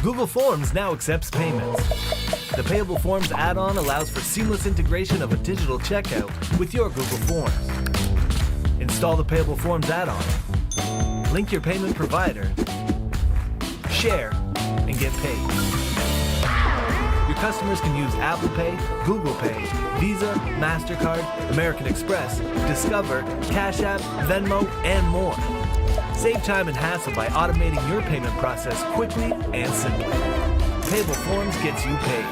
Google Forms now accepts payments. The Payable Forms add-on allows for seamless integration of a digital checkout with your Google Forms. Install the Payable Forms add-on, link your payment provider, share, and get paid. Your customers can use Apple Pay, Google Pay, Visa, MasterCard, American Express, Discover, Cash App, Venmo, and more. Save time and hassle by automating your payment process quickly and simply. Payable Forms gets you paid.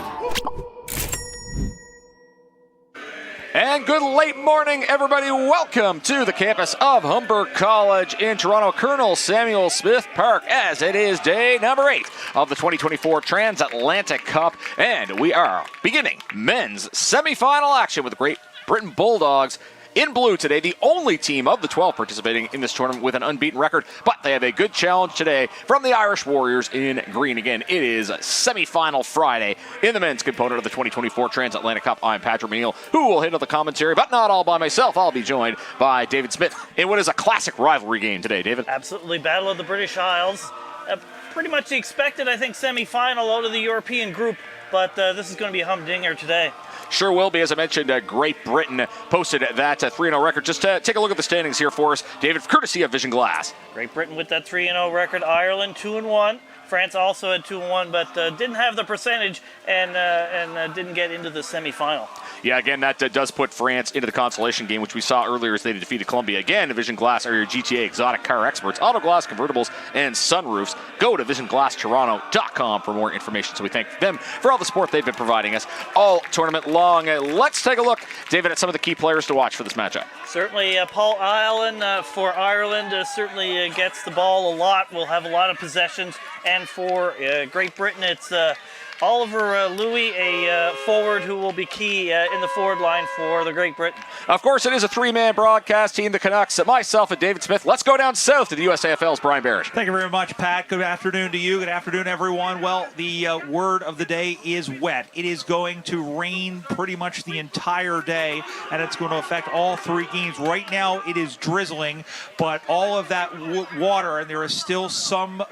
And good late morning, everybody. Welcome to the campus of Humber College in Toronto, Colonel Samuel Smith Park, as it is day number 8 of the 2024 Transatlantic Cup. And we are beginning men's semifinal action with the Great Britain Bulldogs in blue today, the only team of the 12 participating in this tournament with an unbeaten record, but they have a good challenge today from the Irish Warriors in green. Again, it is semifinal Friday in the men's component of the 2024 Transatlantic Cup. I'm Patrick McNeil, who will handle the commentary, but not all by myself. I'll be joined by David Smith in what is a classic rivalry game today. David? Absolutely. Battle of the British Isles. Pretty much the expected, I think, semifinal out of the European group, but this is going to be a humdinger today. Sure will be. As I mentioned, Great Britain posted that 3-0 record. Just take a look at the standings here for us, David, courtesy of Vision Glass. Great Britain with that 3-0 record. Ireland 2-1. France also had 2-1, but didn't have the percentage and didn't get into the semifinal. Yeah, again, that does put France into the consolation game, which we saw earlier as they defeated Colombia. Again, Vision Glass are your GTA exotic car experts, auto glass, convertibles, and sunroofs. Go to VisionGlassToronto.com for more information. So we thank them for all the support they've been providing us all tournament long. Let's take a look, David, at some of the key players to watch for this matchup. Certainly, Paul Allen for Ireland certainly gets the ball a lot. Will have a lot of possessions. And for Great Britain, it's Oliver Louis, a forward who will be key in the forward line for the Great Britain. Of course, it is a 3-man broadcast team, the Canucks, myself and David Smith. Let's go down south to the USAFL's Brian Barrett. Thank you very much, Pat. Good afternoon to you. Good afternoon, everyone. Well, the word of the day is wet. It is going to rain pretty much the entire day, and it's going to affect all 3 games. Right now, it is drizzling, but all of that water, and there is still some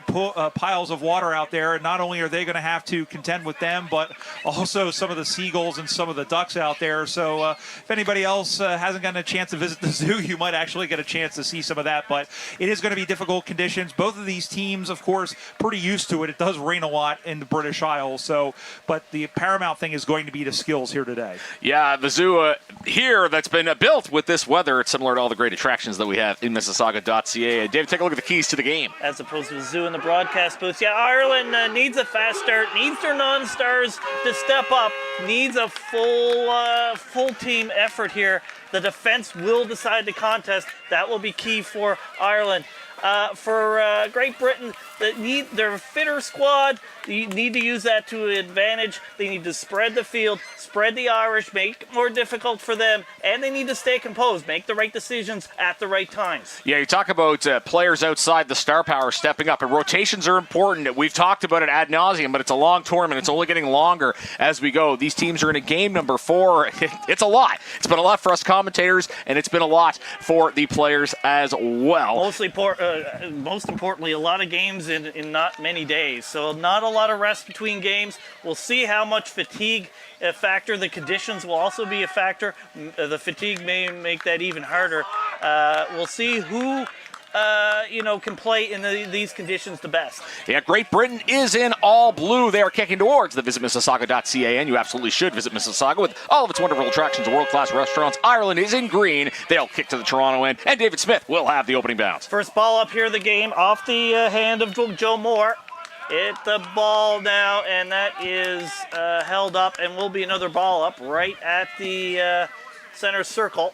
piles of water out there, and not only are they going to have to contend with them, but also some of the seagulls and some of the ducks out there. So if anybody else hasn't gotten a chance to visit the zoo, you might actually get a chance to see some of that. But it is going to be difficult conditions. Both of these teams, of course, pretty used to it. It does rain a lot in the British Isles. So, but the paramount thing is going to be the skills here today. Yeah, the zoo here that's been built with this weather. It's similar to all the great attractions that we have in Mississauga.ca. David, take a look at the keys to the game. As opposed to the zoo in the broadcast booth. Yeah, Ireland needs a fast start, needs their non-stars to step up, needs a full team effort here. The defense will decide the contest. That will be key for Ireland. For Great Britain, their fitter squad, you need to use that to advantage. They need to spread the field, spread the Irish, make it more difficult for them, and they need to stay composed, make the right decisions at the right times. Yeah, you talk about players outside the star power stepping up, and rotations are important. We've talked about it ad nauseum, but it's a long tournament. It's only getting longer as we go. These teams are in a game number 4. It's a lot. It's been a lot for us commentators, and it's been a lot for the players as well. Most importantly, a lot of games in not many days. So not a lot of rest between games. We'll see how much fatigue factor. The conditions will also be a factor. The fatigue may make that even harder. We'll see who can play in these conditions the best. Yeah, Great Britain is in all blue. They are kicking towards the visitmississauga.ca, and you absolutely should visit Mississauga with all of its wonderful attractions and world-class restaurants. Ireland is in green. They'll kick to the Toronto end, and David Smith will have the opening bounce. First ball up here of the game, off the hand of Joe Moore. Hit the ball now, and that is held up, and will be another ball up right at the center circle.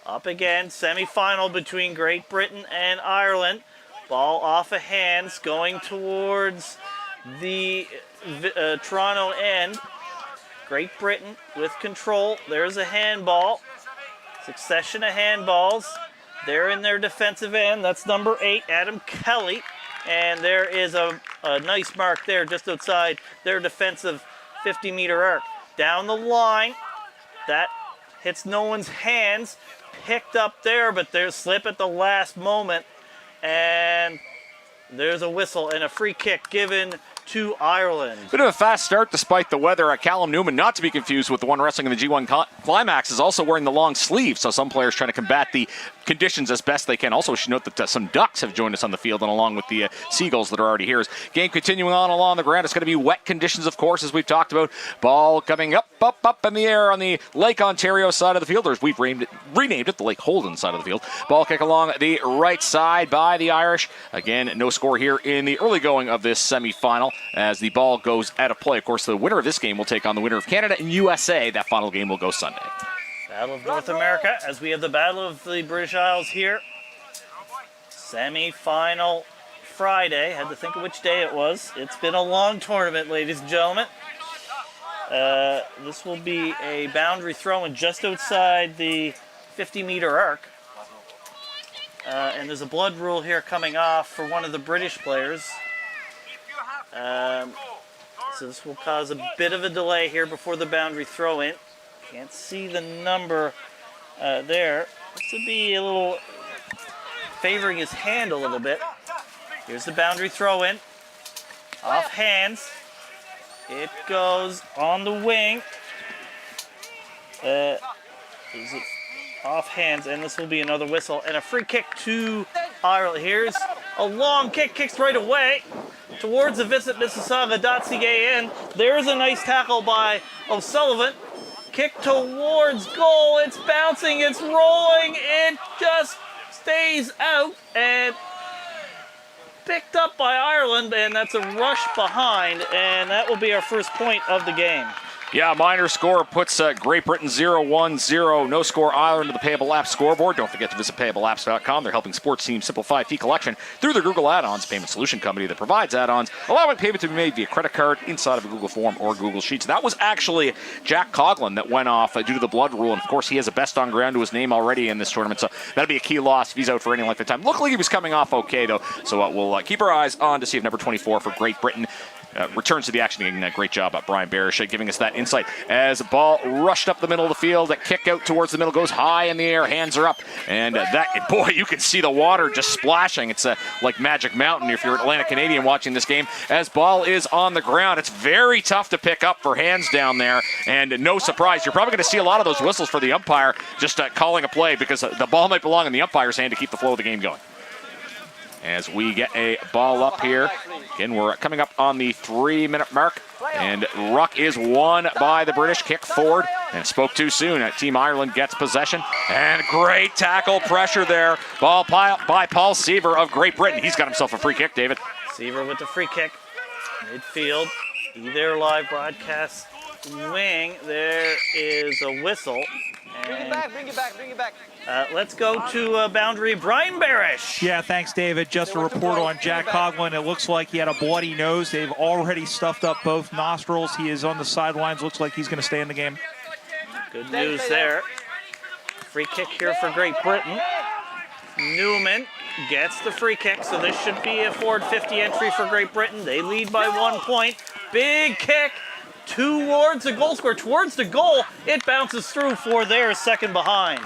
Up again, semi-final between Great Britain and Ireland. Ball off of hands, going towards the Toronto end. Great Britain with control. There's a handball. Succession of handballs. They're in their defensive end. That's number 8, Adam Kelly. And there is a nice mark there just outside their defensive 50-meter arc. Down the line, that hits no one's hands. Picked up there, but there's slip at the last moment. And there's a whistle and a free kick given to Ireland. Bit of a fast start despite the weather. Callum Newman, not to be confused with the one wrestling in the G1 Climax, is also wearing the long sleeve, so some players trying to combat the conditions as best they can. Also, we should note that some ducks have joined us on the field, and along with the seagulls that are already here. As game continuing on along the ground, it's going to be wet conditions, of course, as we've talked about. Ball coming up in the air on the Lake Ontario side of the field, or as we've renamed it, the Lake Holden side of the field. Ball kick along the right side by the Irish. Again, no score here in the early going of this semifinal as the ball goes out of play. Of course, the winner of this game will take on the winner of Canada and USA. That final game will go Sunday. Battle of North America, as we have the Battle of the British Isles here. Semi-final Friday. Had to think of which day it was. It's been a long tournament, ladies and gentlemen. This will be a boundary throw-in just outside the 50-meter arc. And there's a blood rule here coming off for one of the British players. So this will cause a bit of a delay here before the boundary throw-in. Can't see the number there. This would be a little favoring his hand a little bit. Here's the boundary throw-in. Off hands. It goes on the wing. Is it off hands? And this will be another whistle. And a free kick to Ireland. Here's a long kick. Kicks right away towards the Visit Mississauga.ca end. There's a nice tackle by O'Sullivan. Kick towards goal. It's bouncing. It's rolling. It just stays out and picked up by Ireland, and that's a rush behind, and that will be our first point of the game. Yeah, minor score puts Great Britain 0-1-0. No score Ireland to the Payable Apps scoreboard. Don't forget to visit payableapps.com. They're helping sports teams simplify fee collection through their Google Add-ons payment solution company that provides add-ons, allowing payment to be made via credit card inside of a Google form or Google Sheets. That was actually Jack Coughlin that went off due to the blood rule, and of course he has a best on ground to his name already in this tournament, so that'll be a key loss if he's out for any length of time. Luckily he was coming off okay though, so we'll keep our eyes on to see if number 24 for Great Britain returns to the action again. Great job by Brian Barish giving us that insight. As the ball rushed up the middle of the field, a kick out towards the middle, goes high in the air, hands are up, and boy, you can see the water just splashing. It's like Magic Mountain if you're Atlantic Canadian watching this game. As ball is on the ground, it's very tough to pick up for hands down there, and no surprise, you're probably going to see a lot of those whistles for the umpire just calling a play because the ball might belong in the umpire's hand to keep the flow of the game going. As we get a ball up here. Again, we're coming up on the 3-minute mark. And ruck is won by the British. Kick forward. And spoke too soon. Team Ireland gets possession. And great tackle pressure there. Ball by Paul Seaver of Great Britain. He's got himself a free kick, David. Seaver with the free kick. Midfield. Either live broadcast wing. There is a whistle. Bring it back. Let's go to boundary. Brian Barish. Yeah, thanks, David. Just a report on Jack Coughlin. It looks like he had a bloody nose. They've already stuffed up both nostrils. He is on the sidelines. Looks like he's going to stay in the game. Good news there. Free kick here for Great Britain. Newman gets the free kick, so this should be a forward 50 entry for Great Britain. They lead by 1 point. Big kick towards the goal square, towards the goal. It bounces through for their second behind.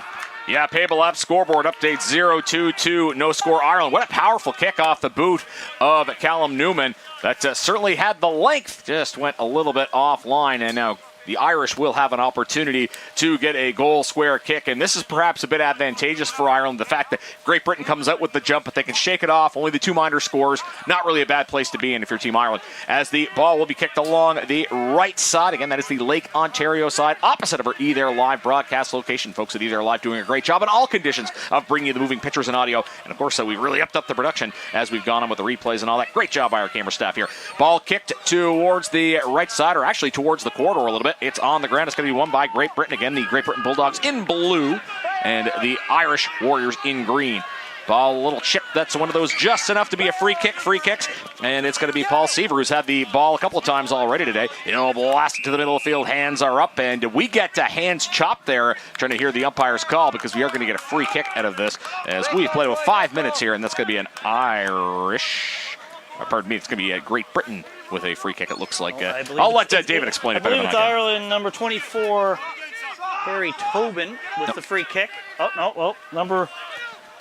Yeah, Payable App scoreboard update 0-2-2, no score Ireland. What a powerful kick off the boot of Callum Newman. That certainly had the length, just went a little bit offline, and now the Irish will have an opportunity to get a goal square kick, and this is perhaps a bit advantageous for Ireland. The fact that Great Britain comes out with the jump, but they can shake it off. Only the 2 minor scores. Not really a bad place to be in if you're Team Ireland. As the ball will be kicked along the right side. Again, that is the Lake Ontario side, opposite of our eThere Live broadcast location. Folks at eThere Live doing a great job in all conditions of bringing you the moving pictures and audio. And of course, we really upped up the production as we've gone on with the replays and all that. Great job by our camera staff here. Ball kicked towards the right side, or actually towards the corridor a little bit. It's on the ground. It's going to be won by Great Britain. Again, the Great Britain Bulldogs in blue and the Irish Warriors in green. Ball, a little chip. That's one of those just enough to be a free kicks. And it's going to be Paul Seaver, who's had the ball a couple of times already today. Blast it to the middle of the field. Hands are up. And we get hands chopped there, trying to hear the umpire's call, because we are going to get a free kick out of this as we've played with 5 minutes here. And that's going to be an Irish. Pardon me, it's going to be a Great Britain with a free kick, it looks like. I'll let David explain it better than I can. I believe it's Ireland, number 24, Harry Tobin with the free kick. Oh, no, well, number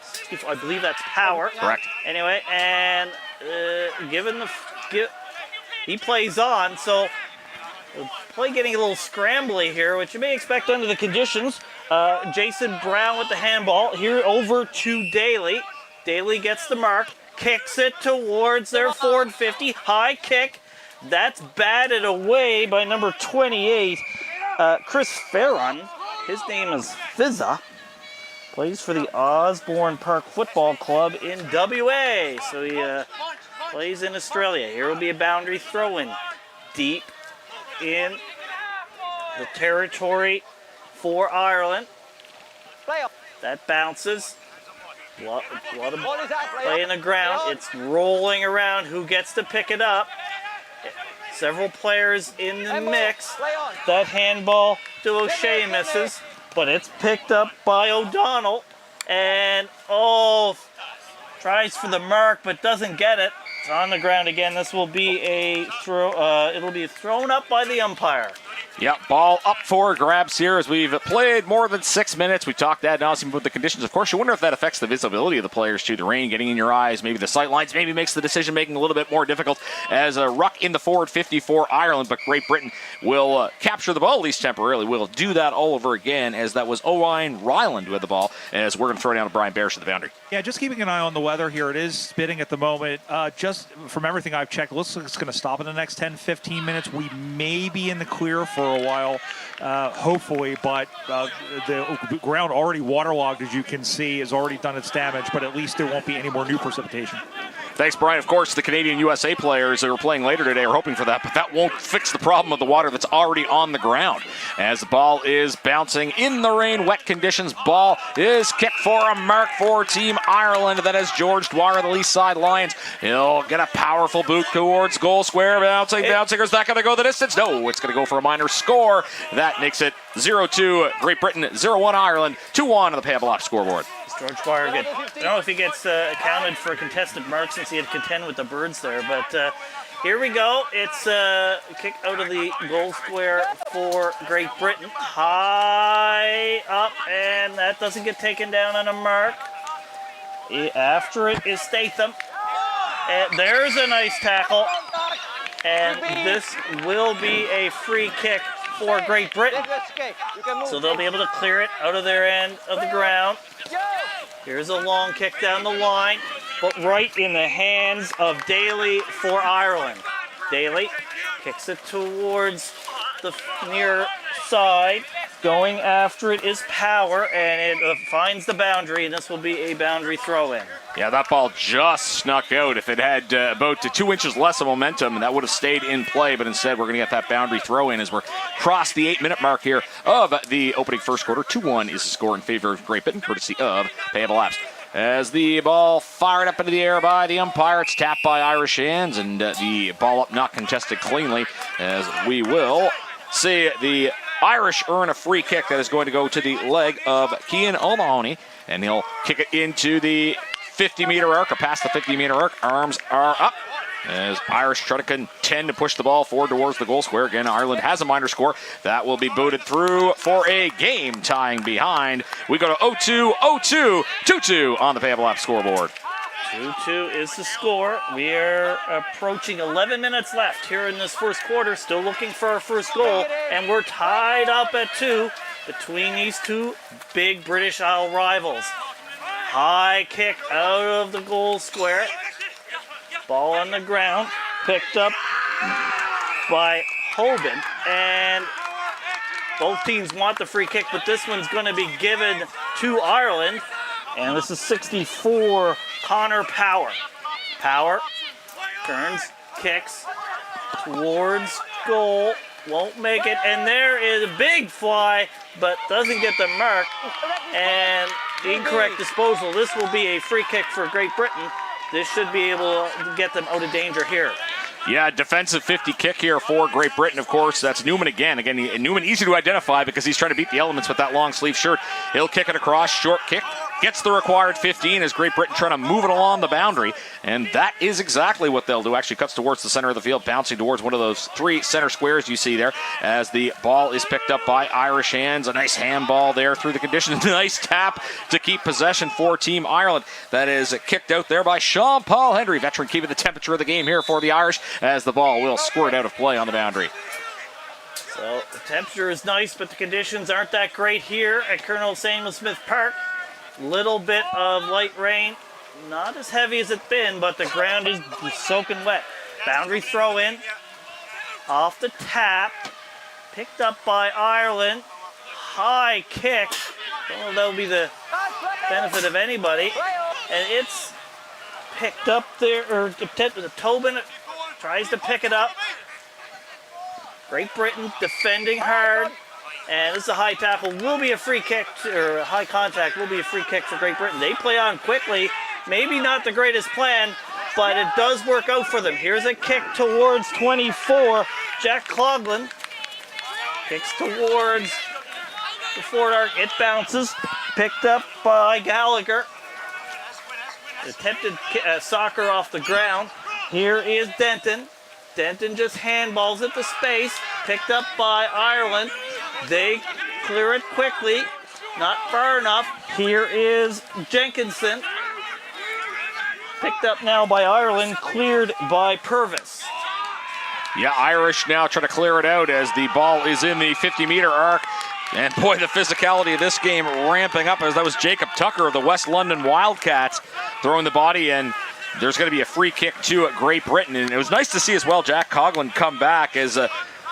64, I believe that's Power. Correct. Anyway, and he plays on. So the play getting a little scrambly here, which you may expect under the conditions. Jason Brown with the handball here over to Daly. Daly gets the mark, kicks it towards their forward 50. High kick. That's batted away by number 28, Chris Farron. His name is Fizza. Plays for the Osborne Park Football Club in WA. So he plays in Australia. Here will be a boundary throw-in deep in the territory for Ireland. That bounces. A lot of play in the ground. It's rolling around. Who gets to pick it up? Several players in the mix. That handball to O'Shea misses, but it's picked up by O'Donnell. And tries for the mark, but doesn't get it. It's on the ground again. This will be a throw. It'll be thrown up by the umpire. Yeah, ball up for grabs here as we've played more than 6 minutes. We talked ad nauseum about the conditions. Of course, you wonder if that affects the visibility of the players too. The rain getting in your eyes, maybe the sight lines, maybe makes the decision making a little bit more difficult as a ruck in the forward 50 for Ireland. But Great Britain will capture the ball, at least temporarily. We'll do that all over again as that was Orion Ryland who had the ball as we're going to throw down to Brian Barish at the boundary. Yeah, just keeping an eye on the weather here. It is spitting at the moment. Just from everything I've checked, it looks like it's going to stop in the next 10-15 minutes. We may be in the clear for a while. Hopefully, but the ground already waterlogged, as you can see, has already done its damage, but at least there won't be any more new precipitation. Thanks, Brian. Of course, the Canadian USA players that are playing later today are hoping for that, but that won't fix the problem of the water that's already on the ground. As the ball is bouncing in the rain, wet conditions, ball is kicked for a mark for Team Ireland. That is George Dwyer, the Least Side Lions. He'll get a powerful boot towards goal square. Bouncing. Is that going to go the distance? No, it's going to go for a minor score. That makes it 0-2 Great Britain, 0-1 Ireland, 2-1 on the Payable scoreboard. George Dwyer, I don't know if he gets counted for a contested mark since he had to contend with the birds there, but here we go. It's a kick out of the goal square for Great Britain. High up, and that doesn't get taken down on a mark. After it is Statham. And there's a nice tackle, and this will be a free kick for Great Britain. So they'll be able to clear it out of their end of the ground. Here's a long kick down the line, but right in the hands of Daly for Ireland. Daly kicks it towards the near side. Going after it is Power, and it finds the boundary, and this will be a boundary throw-in. Yeah, that ball just snuck out. If it had about 2 inches less of momentum, that would have stayed in play, but instead we're going to get that boundary throw-in as we're crossed the 8-minute mark here of the opening first quarter. 2-1 is the score in favor of Great Britain, courtesy of Payable Apps. As the ball fired up into the air by the umpire, it's tapped by Irish hands, and the ball up not contested cleanly, as we will see the Irish earn a free kick that is going to go to the leg of Cian O'Mahony, and he'll kick it into the 50-meter arc, or past the 50-meter arc. Arms are up as Irish try to contend to push the ball forward towards the goal square. Again, Ireland has a minor score. That will be booted through for a game tying behind. We go to 0-2, 0-2, 2-2 on the Payable App scoreboard. 2-2 is the score. We are approaching 11 minutes left here in this first quarter. Still looking for our first goal. And we're tied up at 2 between these two big British Isle rivals. High kick out of the goal square. Ball on the ground. Picked up by Hoban. And both teams want the free kick, but this one's going to be given to Ireland. And this is 64, Connor Power. Power turns, kicks towards goal, won't make it, and there is a big fly, but doesn't get the mark, and incorrect disposal. This will be a free kick for Great Britain. This should be able to get them out of danger here. Yeah, defensive 50 kick here for Great Britain, of course. That's Newman again. Newman easy to identify because he's trying to beat the elements with that long sleeve shirt. He'll kick it across, short kick. Gets the required 15 as Great Britain trying to move it along the boundary. And that is exactly what they'll do. Actually cuts towards the center of the field, bouncing towards one of those 3 center squares you see there as the ball is picked up by Irish hands. A nice handball there through the conditions. Nice tap to keep possession for Team Ireland. That is kicked out there by Sean Paul Hendry, veteran keeping the temperature of the game here for the Irish as the ball will squirt out of play on the boundary. So the temperature is nice, but the conditions aren't that great here at Colonel Samuel Smith Park. Little bit of light rain, not as heavy as it's been, but the ground is soaking wet. Boundary throw in, off the tap, picked up by Ireland. High kick. Don't know if that'll be the benefit of anybody. And it's picked up there, or Tobin tries to pick it up. Great Britain defending hard. And this is a high tackle. Will be a free kick, or a high contact will be a free kick for Great Britain. They play on quickly. Maybe not the greatest plan, but it does work out for them. Here's a kick towards 24. Jack Cloglin kicks towards the forward arc. It bounces. Picked up by Gallagher. Attempted soccer off the ground. Here is Denton. Denton just handballs it to space. Picked up by Ireland. They clear it quickly. Not far enough. Here is Jenkinson. Picked up now by Ireland. Cleared by Purvis. Yeah, Irish now trying to clear it out as the ball is in the 50-meter arc. And boy, the physicality of this game ramping up, as that was Jacob Tucker of the West London Wildcats throwing the body, and there's going to be a free kick too at Great Britain. And it was nice to see as well Jack Coughlin come back, as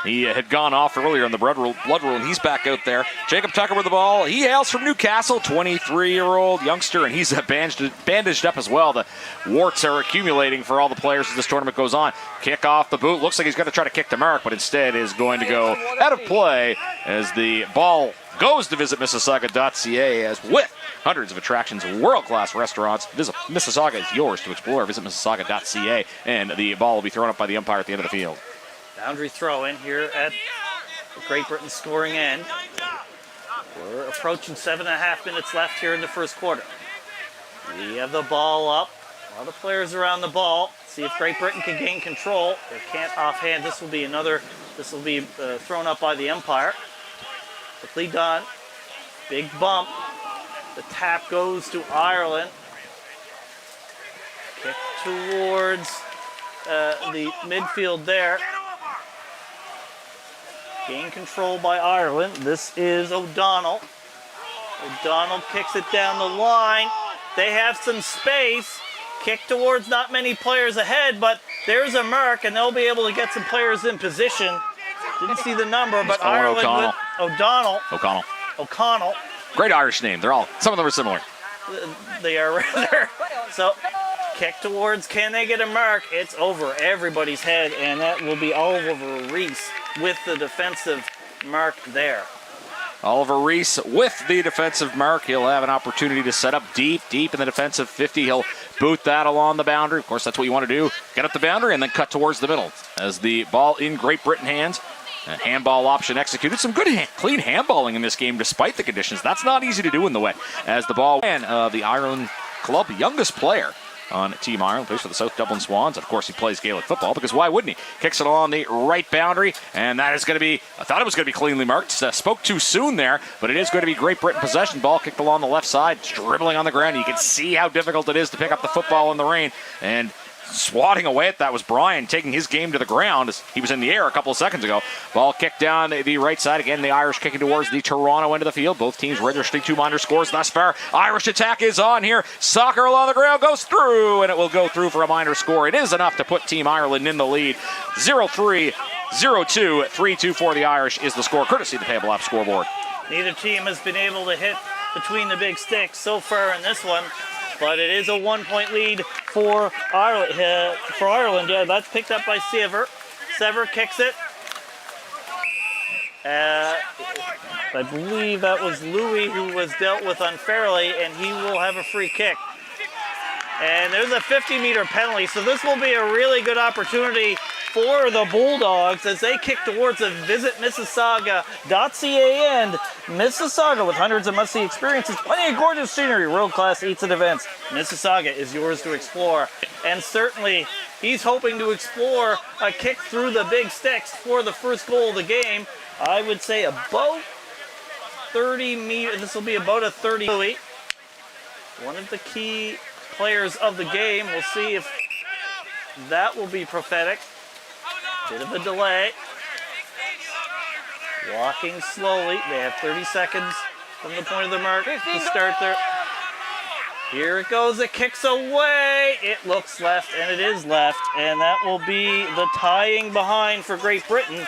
he had gone off earlier in the blood rule, and he's back out there. Jacob Tucker with the ball. He hails from Newcastle, 23-year-old youngster, and he's bandaged up as well. The warts are accumulating for all the players as this tournament goes on. Kick off the boot. Looks like he's going to try to kick to Mark, but instead is going to go out of play as the ball goes to visit Mississauga.ca, as with hundreds of attractions, world-class restaurants, Mississauga is yours to explore. Visit Mississauga.ca, and the ball will be thrown up by the umpire at the end of the field. Boundary throw in here at the Great Britain scoring end. We're approaching 7.5 minutes left here in the first quarter. We have the ball up. A lot of players around the ball. See if Great Britain can gain control. They can't offhand. This will be thrown up by the umpire. Quickly done. Big bump. The tap goes to Ireland. Kick towards the midfield there. Gain control by Ireland. This is O'Donnell. O'Donnell kicks it down the line. They have some space. Kick towards not many players ahead, but there's a mark, and they'll be able to get some players in position. Didn't see the number, but Ireland with O'Connell. Great Irish name. Some of them are similar. They are rather. So, kick towards, can they get a mark? It's over everybody's head, and that will be Oliver Reese with the defensive mark there. Oliver Reese with the defensive mark. He'll have an opportunity to set up deep in the defensive 50. He'll boot that along the boundary. Of course, that's what you want to do. Get up the boundary and then cut towards the middle. As the ball in Great Britain hands, and handball option executed. Some good clean handballing in this game despite the conditions. That's not easy to do in the wet. As the ball, and the Ireland club youngest player on Team Ireland, plays for the South Dublin Swans. Of course, he plays Gaelic football, because why wouldn't he? Kicks it on the right boundary, and that is going to be, I thought it was going to be cleanly marked. Spoke too soon there, but it is going to be Great Britain possession. Ball kicked along the left side, dribbling on the ground. You can see how difficult it is to pick up the football in the rain, and swatting away at that was Brian, taking his game to the ground as he was in the air a couple of seconds ago. Ball kicked down the right side. Again, the Irish kicking towards the Toronto end of the field. Both teams registering 2 minor scores thus far. Irish attack is on here. Soccer along the ground goes through, and it will go through for a minor score. It is enough to put Team Ireland in the lead. 0-3, 0-2, 3-2 for the Irish is the score, courtesy of the Payable app scoreboard. Neither team has been able to hit between the big sticks so far in this one, but it is a 1-point lead for Ireland. Yeah, that's picked up by Sever. Sever kicks it. I believe that was Louis who was dealt with unfairly, and he will have a free kick. And there's a 50-meter penalty, so this will be a really good opportunity for the Bulldogs as they kick towards a Visit Mississauga.ca end. Mississauga, with hundreds of must-see experiences, plenty of gorgeous scenery, world-class eats and events. Mississauga is yours to explore. And certainly, he's hoping to explore a kick through the big sticks for the first goal of the game. I would say about 30 meters. This will be about a 30. One of the key players of the game. We'll see if that will be prophetic. Bit of a delay. Walking slowly. They have 30 seconds from the point of the mark to start there. Here it goes. It kicks away. It looks left, and it is left. And that will be the tying behind for Great Britain,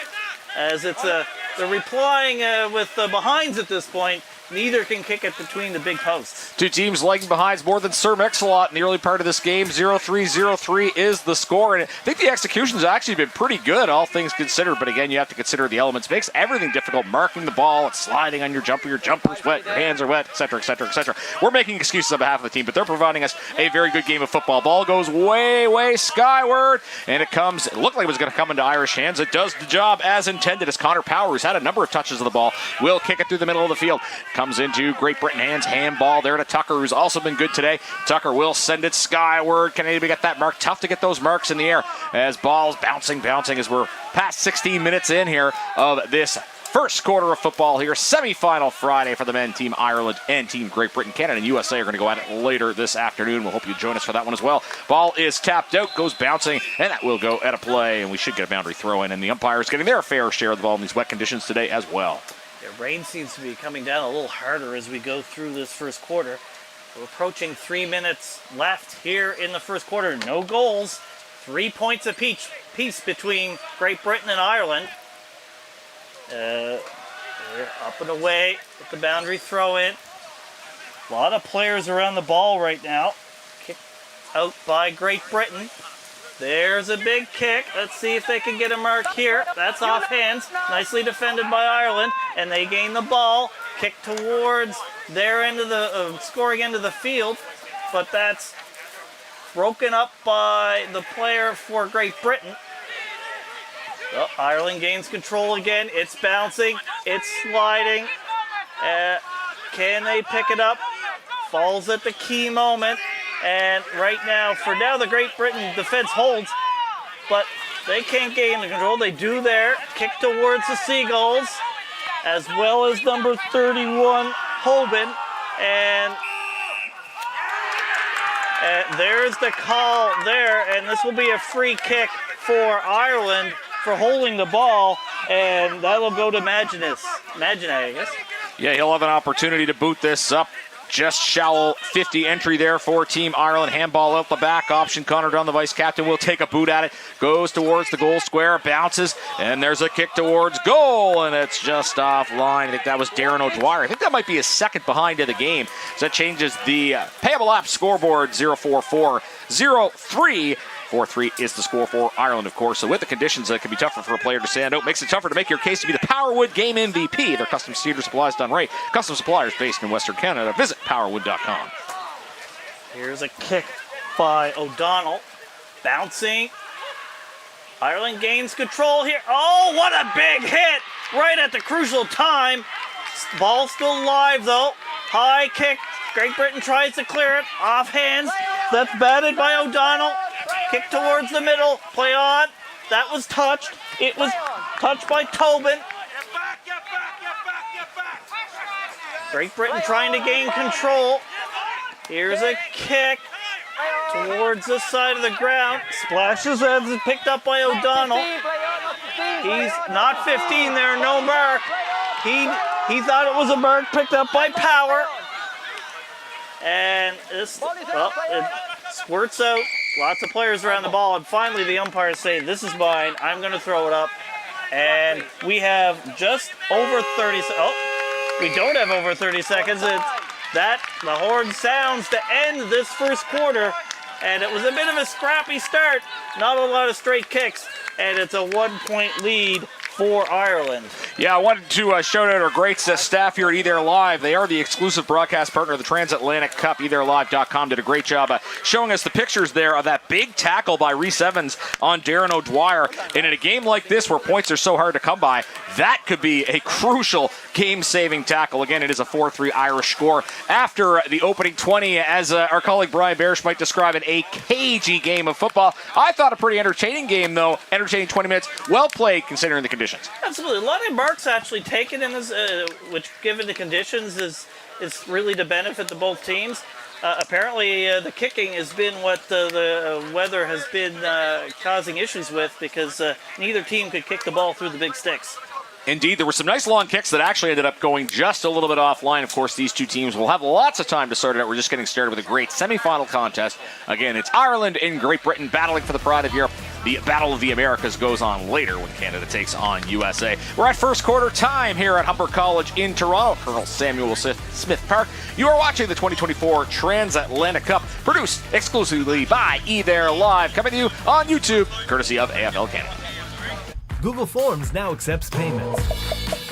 as they're replying with the behinds at this point. Neither can kick it between the big posts. Two teams lagging behind more than Sir Mix-a-Lot in the early part of this game. 0-3 is the score. And I think the execution's actually been pretty good, all things considered. But again, you have to consider the elements. Makes everything difficult. Marking the ball, it's sliding on your jumper's wet, your hands are wet, etc., etc., etc. We're making excuses on behalf of the team, but they're providing us a very good game of football. Ball goes way, way skyward, and it looked like it was going to come into Irish hands. It does the job as intended, as Connor Power, who's had a number of touches of the ball, will kick it through the middle of the field. Comes into Great Britain hands, handball there to Tucker, who's also been good today. Tucker will send it skyward. Can anybody get that mark? Tough to get those marks in the air as balls bouncing as we're past 16 minutes in here of this first quarter of football here. Semi-final Friday for the men. Team Ireland and Team Great Britain. Canada and USA are going to go at it later this afternoon. We'll hope you join us for that one as well. Ball is tapped out, goes bouncing, and that will go at a play, and we should get a boundary throw in, and the umpires getting their fair share of the ball in these wet conditions today as well. The rain seems to be coming down a little harder as we go through this first quarter. We're approaching 3 minutes left here in the first quarter. No goals. 3 points apiece between Great Britain and Ireland. They're up and away with the boundary throw in. A lot of players around the ball right now. Kicked out by Great Britain. There's a big kick. Let's see if they can get a mark here. That's off hands. Nicely defended by Ireland. And they gain the ball. Kick towards their end of the scoring end of the field. But that's broken up by the player for Great Britain. Oh, Ireland gains control again. It's bouncing. It's sliding. Can they pick it up? Falls at the key moment. And right now, the Great Britain defense holds, but they can't gain the control. They do there. Kick towards the Seagulls, as well as number 31, Hoban. And there's the call there, and this will be a free kick for Ireland for holding the ball, and that'll go to Maginay, I guess. Yeah, he'll have an opportunity to boot this up. Just shallow 50 entry there for Team Ireland. Handball out the back option. Connor Dunn, the vice captain, will take a boot at it. Goes towards the goal square, bounces, and there's a kick towards goal, and it's just offline. I think that was Darren O'Dwyer. I think that might be his second behind of the game. So that changes the Payable app scoreboard. 0-4-4-0-3. 4-3 is the score for Ireland, of course. So with the conditions, it can be tougher for a player to stand out. Makes it tougher to make your case to be the Powerwood Game MVP. Their custom cedar supplies done right. Custom suppliers based in Western Canada. Visit powerwood.com. Here's a kick by O'Donnell. Bouncing. Ireland gains control here. Oh, what a big hit right at the crucial time. Ball still live, though. High kick. Great Britain tries to clear it. Off hands. That's batted by O'Donnell. Kick towards the middle. Play on. That was touched. It was touched by Tobin. Great Britain trying to gain control. Here's a kick towards this side of the ground. Splashes as it's picked up by O'Donnell. He's not 15 there. No mark. He thought it was a mark picked up by Power. And this, it squirts out. Lots of players around the ball, and finally the umpires say, this is mine, I'm going to throw it up. And we have just over 30 seconds. Oh, we don't have over 30 seconds. The horn sounds to end this first quarter, and it was a bit of a scrappy start. Not a lot of straight kicks, and it's a 1-point lead for Ireland. Yeah, I wanted to shout out our great staff here at eThere Live. They are the exclusive broadcast partner of the Transatlantic Cup. eThereLive.com did a great job showing us the pictures there of that big tackle by Rhys Evans on Darren O'Dwyer. And in a game like this where points are so hard to come by, that could be a crucial game-saving tackle. Again, it is a 4-3 Irish score. After the opening 20, as our colleague Brian Barish might describe it, a cagey game of football. I thought a pretty entertaining game, though. Entertaining 20 minutes. Well played considering the conditions. Absolutely. A lot of marks actually taken in this, which given the conditions is really to benefit the both teams. Apparently, the kicking has been what the weather has been causing issues with, because neither team could kick the ball through the big sticks. Indeed, there were some nice long kicks that actually ended up going just a little bit offline. Of course, these two teams will have lots of time to sort it out. We're just getting started with a great semifinal contest. Again, it's Ireland and Great Britain battling for the pride of Europe. The Battle of the Americas goes on later when Canada takes on USA. We're at first quarter time here at Humber College in Toronto. Colonel Samuel Smith Park. You are watching the 2024 Transatlantic Cup, produced exclusively by eThere Live, coming to you on YouTube, courtesy of AFL Canada. Google Forms now accepts payments.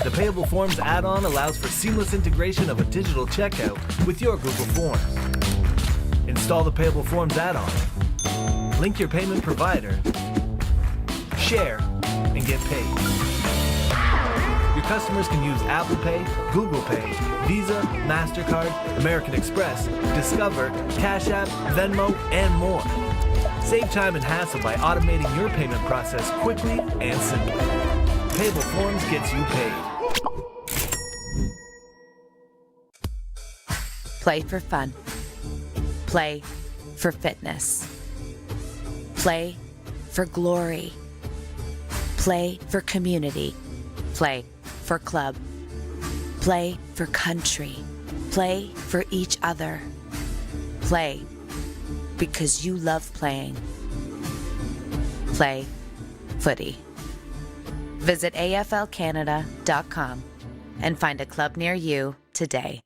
The Payable Forms add-on allows for seamless integration of a digital checkout with your Google Forms. Install the Payable Forms add-on. Link your payment provider. Share and get paid. Your customers can use Apple Pay, Google Pay, Visa, MasterCard, American Express, Discover, Cash App, Venmo, and more. Save time and hassle by automating your payment process quickly and simply. Payable Forms gets you paid. Play for fun. Play for fitness. Play for glory. Play for community. Play for club. Play for country. Play for each other. Play because you love playing. Play footy. Visit aflcanada.com and find a club near you today.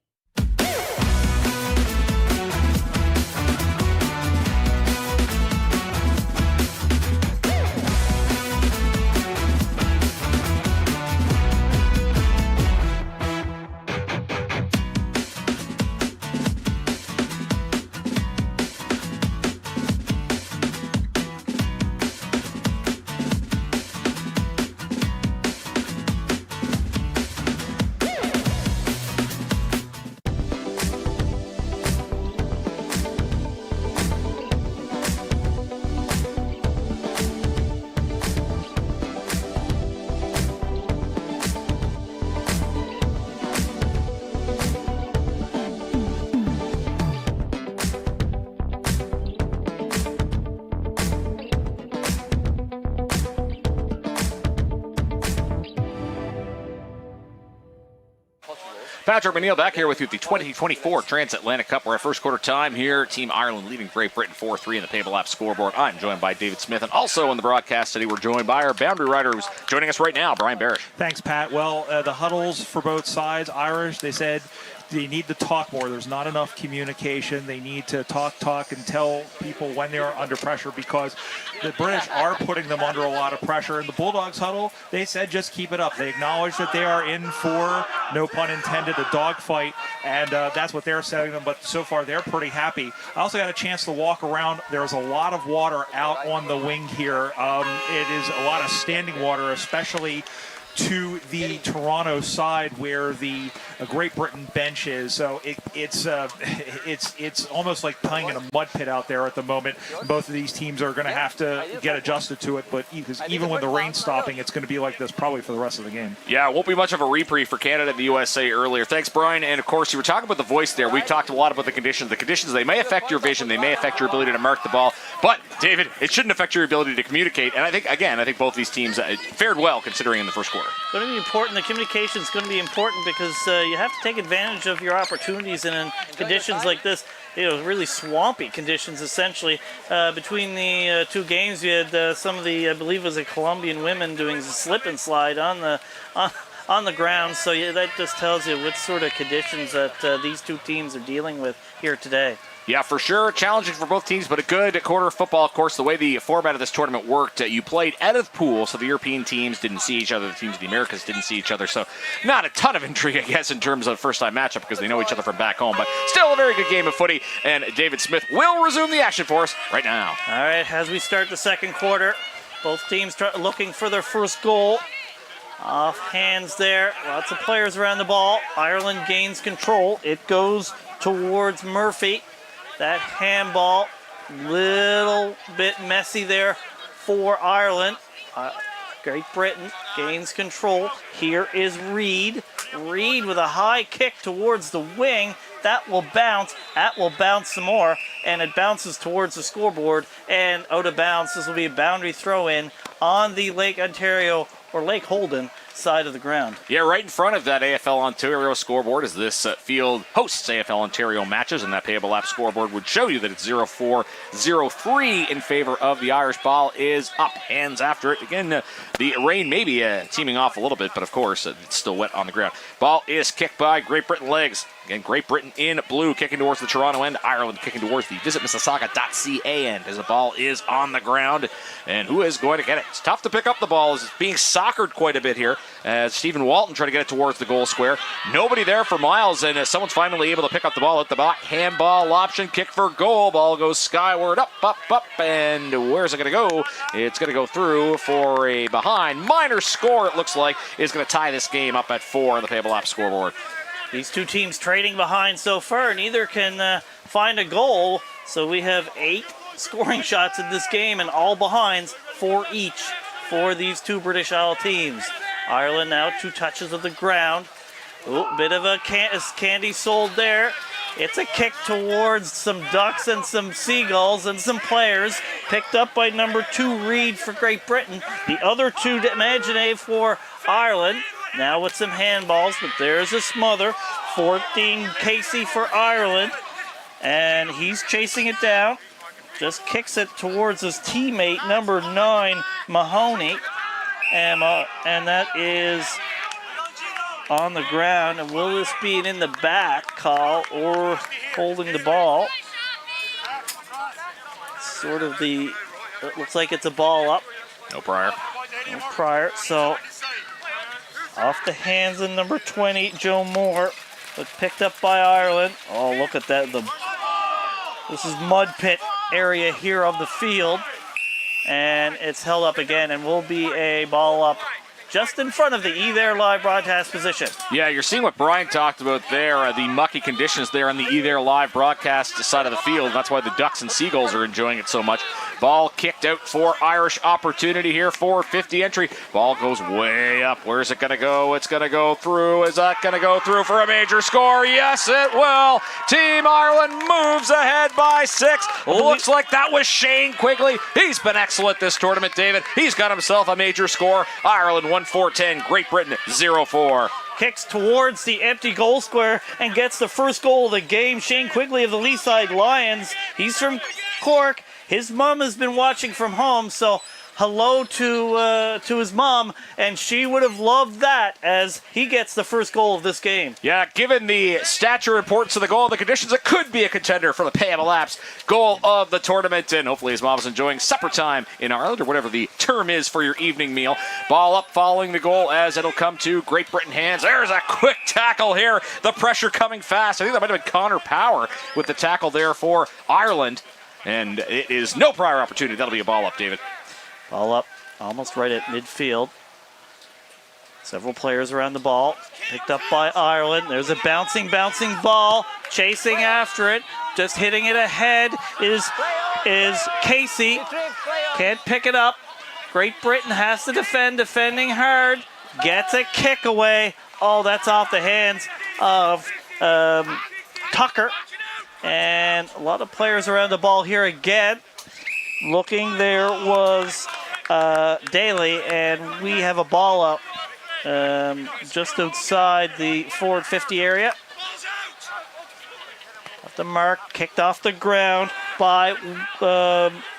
Patrick McNeil back here with you at the 2024 Transatlantic Cup. We're at first quarter time here. Team Ireland leading Great Britain 4-3 in the Payable app scoreboard. I'm joined by David Smith, and also on the broadcast today we're joined by our boundary rider who's joining us right now, Brian Barish. Thanks, Pat. Well, the huddles for both sides, Irish, they said they need to talk more. There's not enough communication. They need to talk and tell people when they're under pressure, because the British are putting them under a lot of pressure. In the Bulldogs huddle, they said just keep it up. They acknowledge that they are in for, no pun intended, a dogfight, and that's what they're saying them, but so far they're pretty happy. I also got a chance to walk around. There's a lot of water out on the wing here. It is a lot of standing water, especially to the Toronto side where the Great Britain bench is. So it's almost like playing in a mud pit out there at the moment. Both of these teams are going to have to get adjusted to it, but because even when the rain's stopping, it's going to be like this probably for the rest of the game. Yeah, it won't be much of a reprieve for Canada and the USA earlier. Thanks, Brian. And of course, you were talking about the voice there. We've talked a lot about the conditions. The conditions, they may affect your vision. They may affect your ability to mark the ball. But, David, it shouldn't affect your ability to communicate. And I think both these teams fared well considering in the first quarter. It's going to be important. The communication is going to be important because you have to take advantage of your opportunities, and in conditions like this, really swampy conditions essentially. Between the two games, you had some of the, I believe it was the Colombian women doing a slip and slide on the ground. So that just tells you what sort of conditions that these two teams are dealing with here today. Yeah, for sure. Challenging for both teams, but a good quarter of football. Of course, the way the format of this tournament worked, you played out of pool, so the European teams didn't see each other. The teams of the Americas didn't see each other. So not a ton of intrigue, I guess, in terms of first-time matchup because they know each other from back home. But still a very good game of footy, and David Smith will resume the action for us right now. All right, as we start the second quarter, both teams looking for their first goal. Off hands there. Lots of players around the ball. Ireland gains control. It goes towards Murphy. That handball, little bit messy there for Ireland. Great Britain gains control. Here is Reid. Reid with a high kick towards the wing. That will bounce. That will bounce some more, and it bounces towards the scoreboard and out of bounds. This will be a boundary throw-in on the Lake Ontario or Lake Holden side of the ground. Yeah, right in front of that AFL Ontario scoreboard as this field hosts AFL Ontario matches, and that Payable app scoreboard would show you that it's 0-4, 0-3 in favor of the Irish. Ball is up, hands after it. Again, the rain may be teaming off a little bit, but of course it's still wet on the ground. Ball is kicked by Great Britain legs. Again, Great Britain in blue, kicking towards the Toronto end. Ireland kicking towards the visitmississauga.ca end as the ball is on the ground. And who is going to get it? It's tough to pick up the ball as it's being soccered quite a bit here as Stephen Walton tried to get it towards the goal square. Nobody there for miles, and someone's finally able to pick up the ball at the back. Handball option, kick for goal. Ball goes skyward, up, and where's it going to go? It's going to go through for a behind. Minor score, it looks like, is going to tie this game up at 4 on the Payable app scoreboard. These two teams trading behind so far. Neither can find a goal. So we have 8 scoring shots in this game and all behinds, 4 each for these two British Isle teams. Ireland now 2 touches of the ground. Ooh, bit of a candy sold there. It's a kick towards some ducks and some seagulls and some players. Picked up by number 2 Reed for Great Britain. The other 2 Imagine for Ireland. Now with some handballs, but there's a smother. 14 Casey for Ireland. And he's chasing it down. Just kicks it towards his teammate, number 9, Mahoney. And that is on the ground. And will this be an in the back call or holding the ball? Sort of it looks like it's a ball up. No prior. No prior. So off the hands of number 20, Joe Moore, but picked up by Ireland. Oh, look at that. This is mud pit area here of the field. And it's held up again and will be a ball up just in front of the E-There live broadcast position. Yeah, you're seeing what Brian talked about there, the mucky conditions there on the E-There live broadcast side of the field. That's why the Ducks and Seagulls are enjoying it so much. Ball kicked out for Irish opportunity here, 4:50 entry. Ball goes way up. Where's it going to go? It's going to go through. Is that going to go through for a major score? Yes, it will. Team Ireland moves ahead by 6. Looks like that was Shane Quigley. He's been excellent this tournament, David. He's got himself a major score. Ireland 1-4-10. Great Britain 0-4. Kicks towards the empty goal square and gets the first goal of the game. Shane Quigley of the Leaside Lions. He's from Cork. His mom has been watching from home, so hello to his mom, and she would have loved that as he gets the first goal of this game. Yeah, given the stature importance of the goal, the conditions, it could be a contender for the Payable Apps goal of the tournament, and hopefully his mom's enjoying supper time in Ireland, or whatever the term is for your evening meal. Ball up following the goal as it'll come to Great Britain hands. There's a quick tackle here. The pressure coming fast. I think that might have been Connor Power with the tackle there for Ireland. And it is no prior opportunity. That'll be a ball up, David. Ball up, almost right at midfield. Several players around the ball. Picked up by Ireland. There's a bouncing ball. Chasing after it. Just hitting it ahead is Casey. Can't pick it up. Great Britain has to defend. Defending hard. Gets a kick away. Oh, that's off the hands of Tucker. And a lot of players around the ball here again. Looking, there was Daly, and we have a ball up just outside the forward 50 area. Off the mark, kicked off the ground by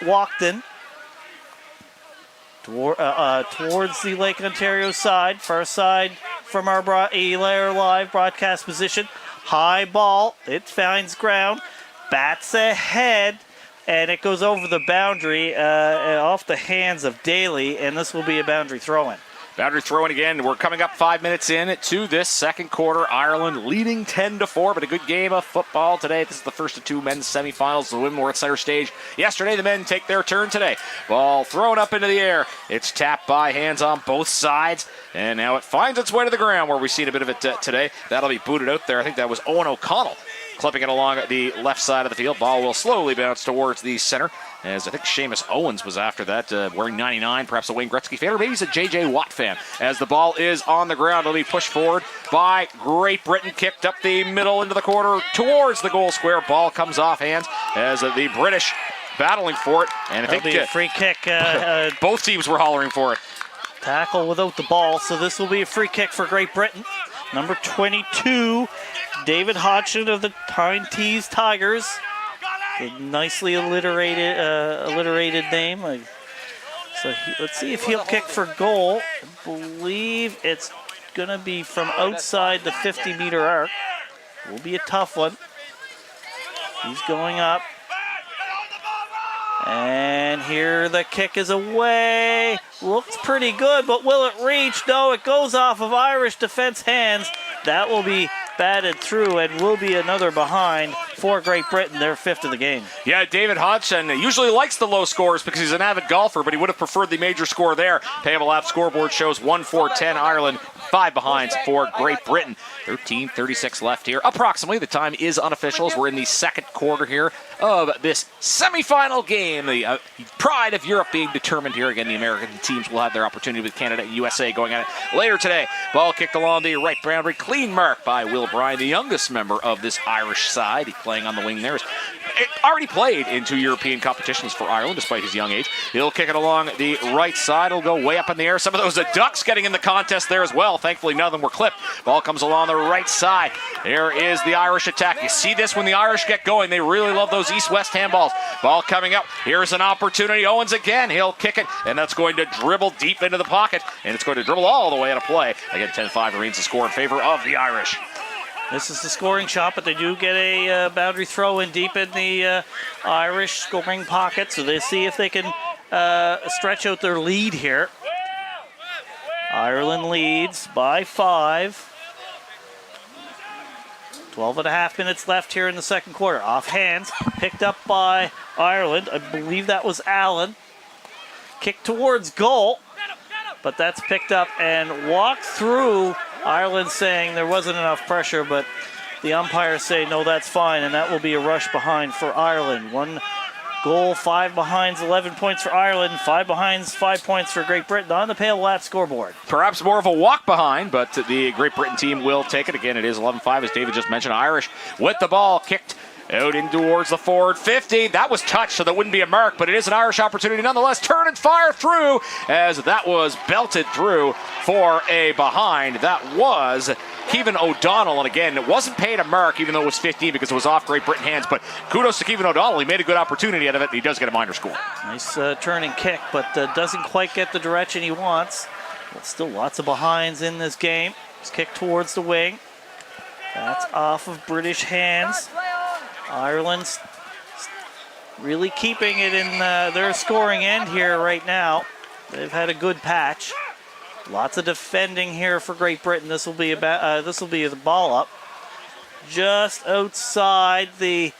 Walkden. Towards the Lake Ontario side, far side from our E-There live broadcast position. High ball, it finds ground, bats ahead, and it goes over the boundary off the hands of Daly, and this will be a boundary throw-in. Boundary throw-in again. We're coming up 5 minutes in to this second quarter. Ireland leading 10-4, but a good game of football today. This is the first of 2 men's semifinals. The women were at center stage yesterday. The men take their turn today. Ball thrown up into the air. It's tapped by hands on both sides, and now it finds its way to the ground where we've seen a bit of it today. That'll be booted out there. I think that was Owen O'Connell clipping it along the left side of the field. Ball will slowly bounce towards the center. as I think Seamus Owens was after that, wearing 99, perhaps a Wayne Gretzky fan, or maybe he's a J.J. Watt fan. As the ball is on the ground, it'll be pushed forward by Great Britain, kicked up the middle into the corner towards the goal square. Ball comes off hands as the British battling for it, and I think a free kick. both teams were hollering for it. Tackle without the ball, so this will be a free kick for Great Britain. Number 22, David Hodgson of the Tyne Tees Tigers. A nicely alliterated name. Let's see if he'll kick for goal. I believe it's going to be from outside the 50-meter arc. Will be a tough one. He's going up. And here the kick is away. Looks pretty good, but will it reach? No, it goes off of Irish defense hands. That will be batted through and will be another behind for Great Britain, their 5th of the game. Yeah, David Hodgson usually likes the low scores because he's an avid golfer, but he would have preferred the major score there. Payable app scoreboard shows 1-4-10 Ireland, 5 behinds for Great Britain. 13:36 left here. Approximately, the time is unofficial as we're in the second quarter here of this semifinal game. The pride of Europe being determined here. Again, the American teams will have their opportunity with Canada and USA going at it later today. Ball kicked along the right boundary. Clean mark by Will Bryan, the youngest member of this Irish side. He's playing on the wing there. Already played in 2 European competitions for Ireland despite his young age. He'll kick it along the right side. It'll go way up in the air. Some of those Ducks getting in the contest there as well. Thankfully, none of them were clipped. Ball comes along the right side. There is the Irish attack. You see this when the Irish get going. They really love those east-west handballs. Ball coming up. Here's an opportunity. Owens again. He'll kick it, and that's going to dribble deep into the pocket, and it's going to dribble all the way out of play. Again, 10-5 remains the score in favor of the Irish. This is the scoring shot, but they do get a boundary throw in deep in the Irish scoring pocket, so they see if they can stretch out their lead here. Ireland leads by 5. 12.5 minutes left here in the second quarter. Off hands, picked up by Ireland. I believe that was Allen. Kick towards goal, but that's picked up and walked through. Ireland saying there wasn't enough pressure, but the umpires say no, that's fine, and that will be a rush behind for Ireland. 1 goal, 5 behinds, 11 points for Ireland, 5 behinds, 5 points for Great Britain on the Payable app scoreboard. Perhaps more of a walk behind, but the Great Britain team will take it. Again, it is 11-5, as David just mentioned. Irish with the ball, kicked out in towards the forward 50. That was touched, so that wouldn't be a mark, but it is an Irish opportunity nonetheless. Turn and fire through, as that was belted through for a behind. That was Kevin O'Donnell, and again, it wasn't paid a mark, even though it was 15 because it was off Great Britain hands, but kudos to Kevin O'Donnell. He made a good opportunity out of it, and he does get a minor score. Nice turn and kick, but doesn't quite get the direction he wants. But still lots of behinds in this game. It's kicked towards the wing. That's off of British hands. Ireland's really keeping it in their scoring end here right now. They've had a good patch. Lots of defending here for Great Britain. This will be the ball up just outside the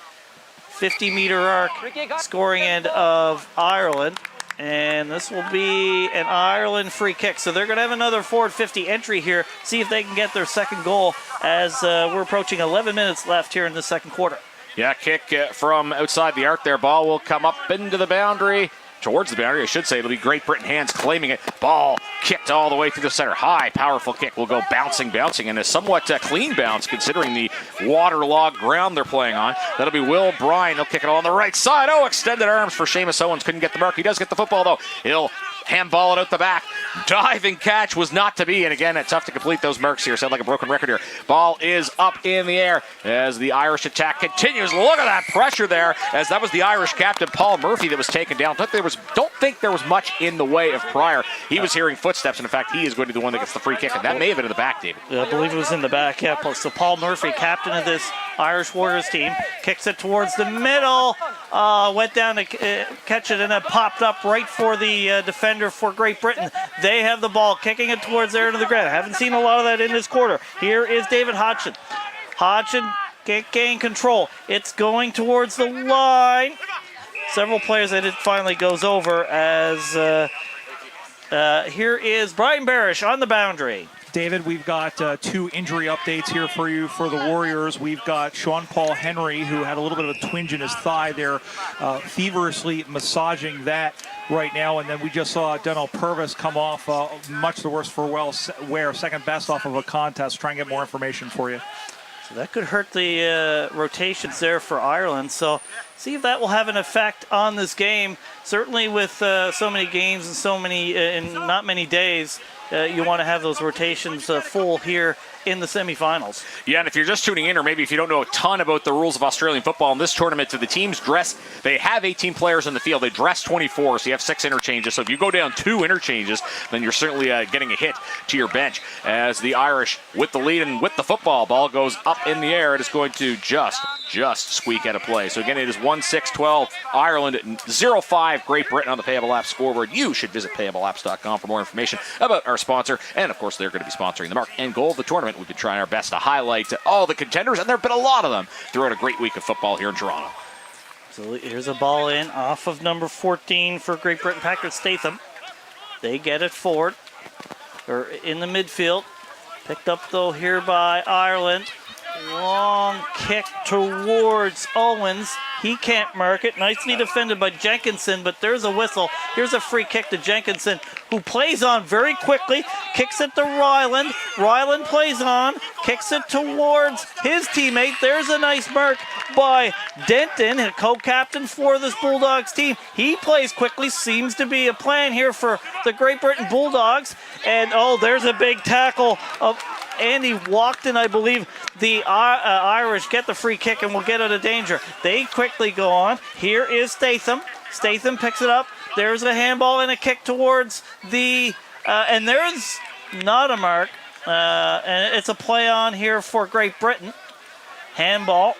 50-meter arc scoring end of Ireland. And this will be an Ireland free kick. So they're going to have another forward 50 entry here. See if they can get their second goal as we're approaching 11 minutes left here in the second quarter. Yeah, kick from outside the arc there. Ball will come up into the boundary. Towards the boundary, I should say. It'll be Great Britain hands claiming it. Ball kicked all the way through the center. High, powerful kick will go bouncing, and a somewhat clean bounce considering the waterlogged ground they're playing on. That'll be Will Bryan. He'll kick it on the right side. Oh, extended arms for Seamus Owens. Couldn't get the mark. He does get the football, though. He'll handball it out the back. Diving catch was not to be, and again, it's tough to complete those marks here. Sound like a broken record here. Ball is up in the air as the Irish attack continues. Look at that pressure there, as that was the Irish captain, Paul Murphy, that was taken down. Don't think there was much in the way of Pryor. He was hearing footsteps, and in fact, he is going to be the one that gets the free kick, and that may have been in the back, David. I believe it was in the back, yeah. So Paul Murphy, captain of this Irish Warriors team, kicks it towards the middle, went down to catch it, and then popped up right for the defender for Great Britain. They have the ball, kicking it towards there into the ground. I haven't seen a lot of that in this quarter. Here is David Hodgson. Hodgson can't gain control. It's going towards the line. Several players that it finally goes over as here is Brian Barish on the boundary. David, we've got 2 injury updates here for you for the Warriors. We've got Sean Paul Henry, who had a little bit of a twinge in his thigh there, feverishly massaging that right now. And then we just saw Donald Purvis come off much the worse for wear, second best off of a contest. Try and get more information for you. So that could hurt the rotations there for Ireland. So see if that will have an effect on this game. Certainly with so many games and so many in not many days, you want to have those rotations full here in the semifinals. Yeah, and if you're just tuning in, or maybe if you don't know a ton about the rules of Australian football in this tournament, the teams dress, they have 18 players in the field. They dress 24, so you have 6 interchanges. So if you go down 2 interchanges, then you're certainly getting a hit to your bench. As the Irish, with the lead and with the football, ball goes up in the air. It is going to just squeak out of play. So again, it is 1-6-12 Ireland, 0-5 Great Britain on the Payable Apps scoreboard. You should visit payableapps.com for more information about our sponsor. And of course, they're going to be sponsoring the Mark and Goal of the tournament. We've been trying our best to highlight all the contenders, and there have been a lot of them throughout a great week of football here in Toronto. So here's a ball in off of number 14 for Great Britain, Patrick Statham. They get it forward, or in the midfield. Picked up though here by Ireland. Long kick towards Owens. He can't mark it. Nicely defended by Jenkinson, but there's a whistle. Here's a free kick to Jenkinson, who plays on very quickly. Kicks it to Ryland. Ryland plays on. Kicks it towards his teammate. There's a nice mark by Denton, a co-captain for this Bulldogs team. He plays quickly. Seems to be a plan here for the Great Britain Bulldogs. And, oh, there's a big tackle of Andy Walkton, I believe. The Irish get the free kick and will get out of danger. They quickly go on. Here is Statham. Statham picks it up. There's a handball and a kick towards the... and there's not a mark. And it's a play on here for Great Britain. Handball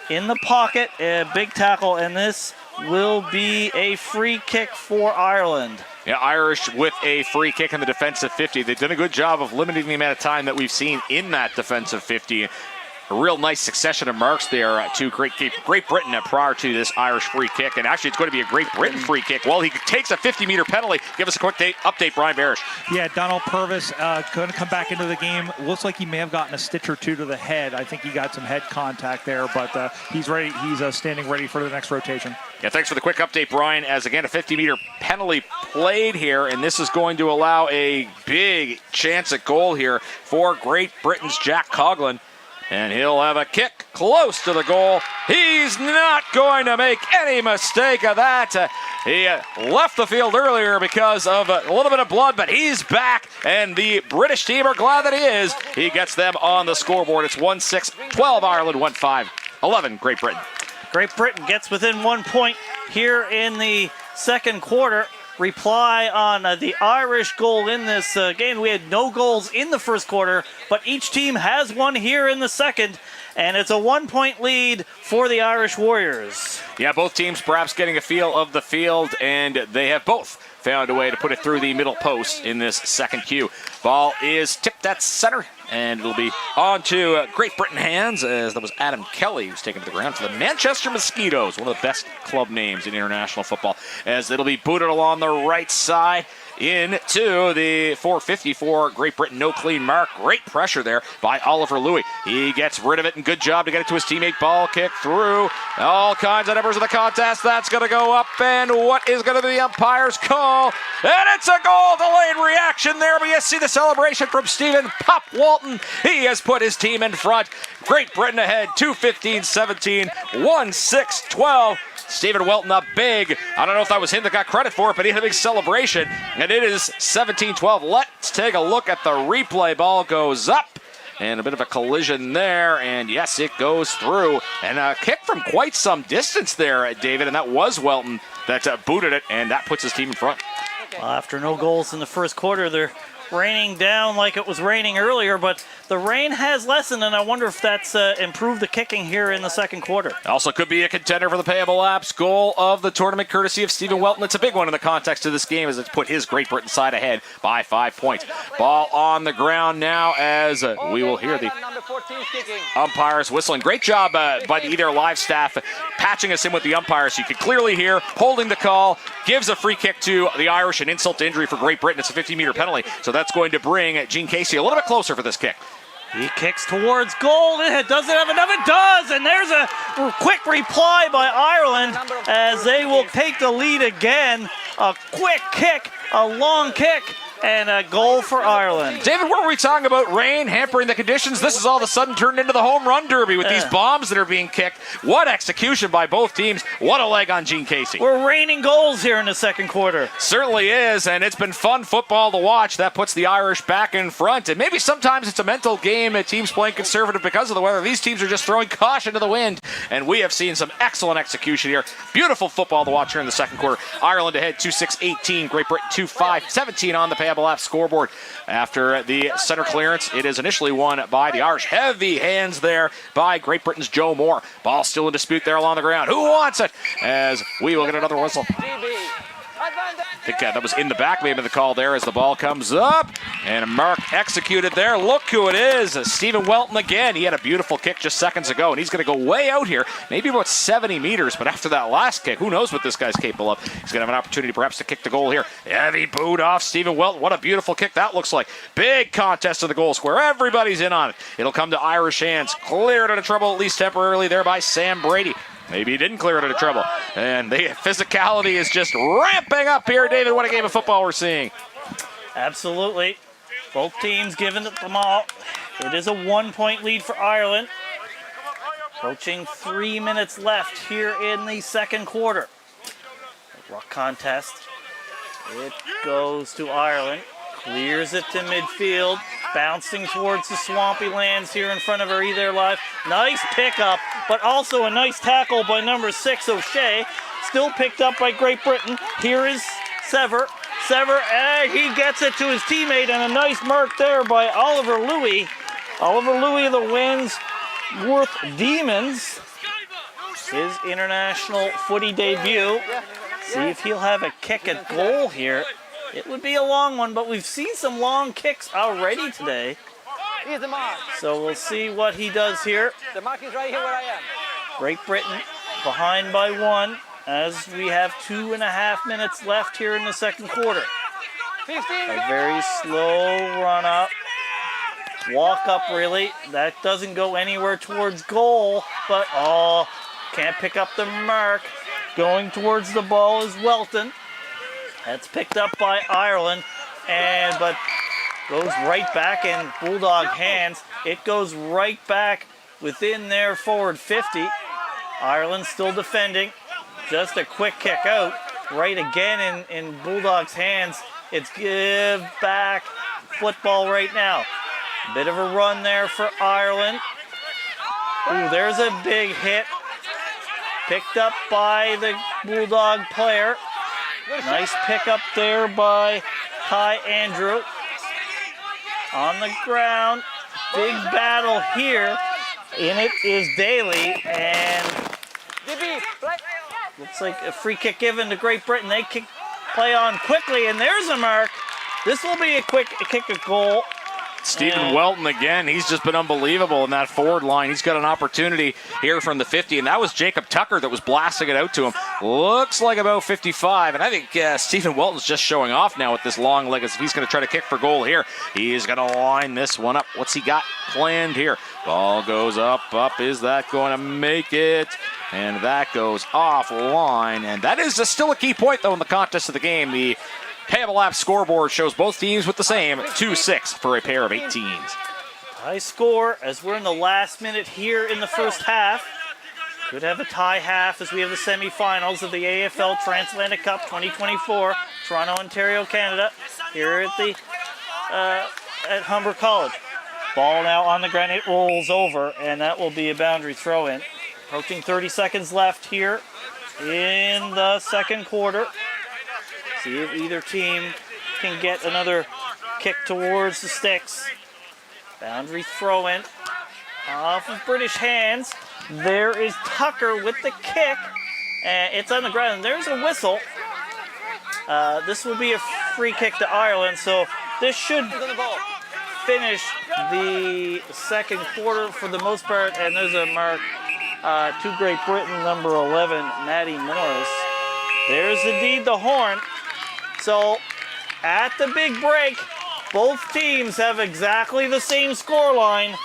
in the pocket. A big tackle, and this will be a free kick for Ireland. Yeah, Irish with a free kick in the defensive 50. They've done a good job of limiting the amount of time that we've seen in that defensive 50. A real nice succession of marks there to Great Britain prior to this Irish free kick. And actually, it's going to be a Great Britain free kick. Well, he takes a 50-meter penalty. Give us a quick update, Brian Barish. Yeah, Donald Purvis going to come back into the game. Looks like he may have gotten a stitch or two to the head. I think he got some head contact there, but he's ready. He's standing ready for the next rotation. Yeah, thanks for the quick update, Brian. As again, a 50-meter penalty played here, and this is going to allow a big chance at goal here for Great Britain's Jack Coughlin. And he'll have a kick close to the goal. He's not going to make any mistake of that. He left the field earlier because of a little bit of blood, but he's back, and the British team are glad that he is. He gets them on the scoreboard. It's 1-6-12 Ireland, 1-5-11 Great Britain. Great Britain gets within 1 point here in the second quarter. Reply on the Irish goal in this game. We had no goals in the first quarter, but each team has one here in the second, and it's a 1 point lead for the Irish Warriors. Yeah, both teams perhaps getting a feel of the field, and they have both found a way to put it through the middle post in this second cue. Ball is tipped at center, and it'll be on to Great Britain hands, as that was Adam Kelly who's taken to the ground for the Manchester Mosquitoes, one of the best club names in international football, as it'll be booted along the right side into the 454 Great Britain. No clean mark. Great pressure there by Oliver Louis. He gets rid of it, and good job to get it to his teammate. Ball kick through. All kinds of numbers of the contest. That's going to go up, and what is going to be the umpire's call? And it's a goal. Delayed reaction there, but you see the celebration from Stephen Pop Walton. He has put his team in front. Great Britain ahead, 2:15-17, 1-6-12. Stephen Welton up big. I don't know if that was him that got credit for it, but he had a big celebration, and it is 17-12. Let's take a look at the replay. Ball goes up, and a bit of a collision there, and yes, it goes through. And a kick from quite some distance there, David, and that was Welton that booted it, and that puts his team in front. Well, after no goals in the first quarter, they're raining down like it was raining earlier, but the rain has lessened, and I wonder if that's improved the kicking here in the second quarter. Also could be a contender for the Payable Apps goal of the tournament, courtesy of Stephen Welton. It's a big one in the context of this game, as it's put his Great Britain side ahead by 5 points. Ball on the ground now, as we will hear the 14 kicking. Umpires whistling. Great job by either live staff patching us in with the umpires. You can clearly hear holding the call, gives a free kick to the Irish, an insult to injury for Great Britain. It's a 15-meter penalty, so that's going to bring Gene Casey a little bit closer for this kick. He kicks towards goal. It doesn't have enough. It does. And there's a quick reply by Ireland as they will take the lead again. A quick kick, a long kick, and a goal for Ireland. David, what were we talking about? Rain hampering the conditions. This is all of a sudden turned into the home run derby with these bombs that are being kicked. What execution by both teams. What a leg on Gene Casey. We're raining goals here in the second quarter. Certainly is, and it's been fun football to watch. That puts the Irish back in front. And maybe sometimes it's a mental game at teams playing conservative because of the weather. These teams are just throwing caution to the wind, and we have seen some excellent execution here. Beautiful football to watch here in the second quarter. Ireland ahead 2-6-18. Great Britain 2-5-17 on the Payable app scoreboard. After the center clearance, it is initially won by the Irish. Heavy hands there by Great Britain's Joe Moore. Ball still in dispute there along the ground. Who wants it? As we will get another whistle. I think that was in the back, maybe the call there as the ball comes up. And Mark executed there. Look who it is. Stephen Welton again. He had a beautiful kick just seconds ago, and he's going to go way out here, maybe about 70 meters. But after that last kick, who knows what this guy's capable of. He's going to have an opportunity perhaps to kick the goal here. Heavy boot off Stephen Welton. What a beautiful kick that looks like. Big contest to the goal square. Everybody's in on it. It'll come to Irish hands. Cleared out of trouble, at least temporarily, there by Sam Brady. Maybe he didn't clear it out of trouble. And the physicality is just ramping up here. David, what a game of football we're seeing. Absolutely. Both teams giving it them all. It is a 1-point lead for Ireland. Approaching 3 minutes left here in the second quarter. Rock contest. It goes to Ireland. Clears it to midfield. Bouncing towards the swampy lands here in front of her either live. Nice pickup, but also a nice tackle by number 6, O'Shea. Still picked up by Great Britain. Here is Sever. And he gets it to his teammate, and a nice mark there by Oliver Louis. Oliver Louis of the Wandsworth Demons. His international footy debut. See if he'll have a kick at goal here. It would be a long one, but we've seen some long kicks already today. He's the mark. So we'll see what he does here. The mark is right here where I am. Great Britain behind by 1 as we have 2.5 minutes left here in the second quarter. 15. A very slow run up. Walk up really. That doesn't go anywhere towards goal, but can't pick up the mark. Going towards the ball is Welton. That's picked up by Ireland, but goes right back in Bulldog hands. It goes right back within their forward 50. Ireland still defending. Just a quick kick out. Right again in Bulldog's hands. It's give back football right now. Bit of a run there for Ireland. Ooh, there's a big hit. Picked up by the Bulldog player. Nice pickup there by Ty Andrew. On the ground. Big battle here. In it is Daly, and looks like a free kick given to Great Britain. They play on quickly, and there's a mark. This will be a quick kick at goal. Stephen Welton again, he's just been unbelievable in that forward line. He's got an opportunity here from the 50, and that was Jacob Tucker that was blasting it out to him. Looks like about 55, and I think Stephen Welton's just showing off now with this long leg as if he's going to try to kick for goal here. He's going to line this one up. What's he got planned here? Ball goes up. Is that going to make it? And that goes offline, and that is still a key point, though, in the contest of the game. The Payable app scoreboard shows both teams with the same 2-6 for a pair of 18s. High score as we're in the last minute here in the first half. Could have a tie half as we have the semifinals of the AFL Transatlantic Cup 2024, Toronto, Ontario, Canada, here at the at Humber College. Ball now on the ground, it rolls over, and that will be a boundary throw-in. Approaching 30 seconds left here in the second quarter. See if either team can get another kick towards the sticks. Boundary throw-in off of British hands. There is Tucker with the kick. And it's on the ground. There's a whistle. This will be a free kick to Ireland, so this should finished the second quarter for the most part, and there's a mark to Great Britain, number 11, Maddie Morris. There's indeed the horn. So at the big break, both teams have exactly the same scoreline.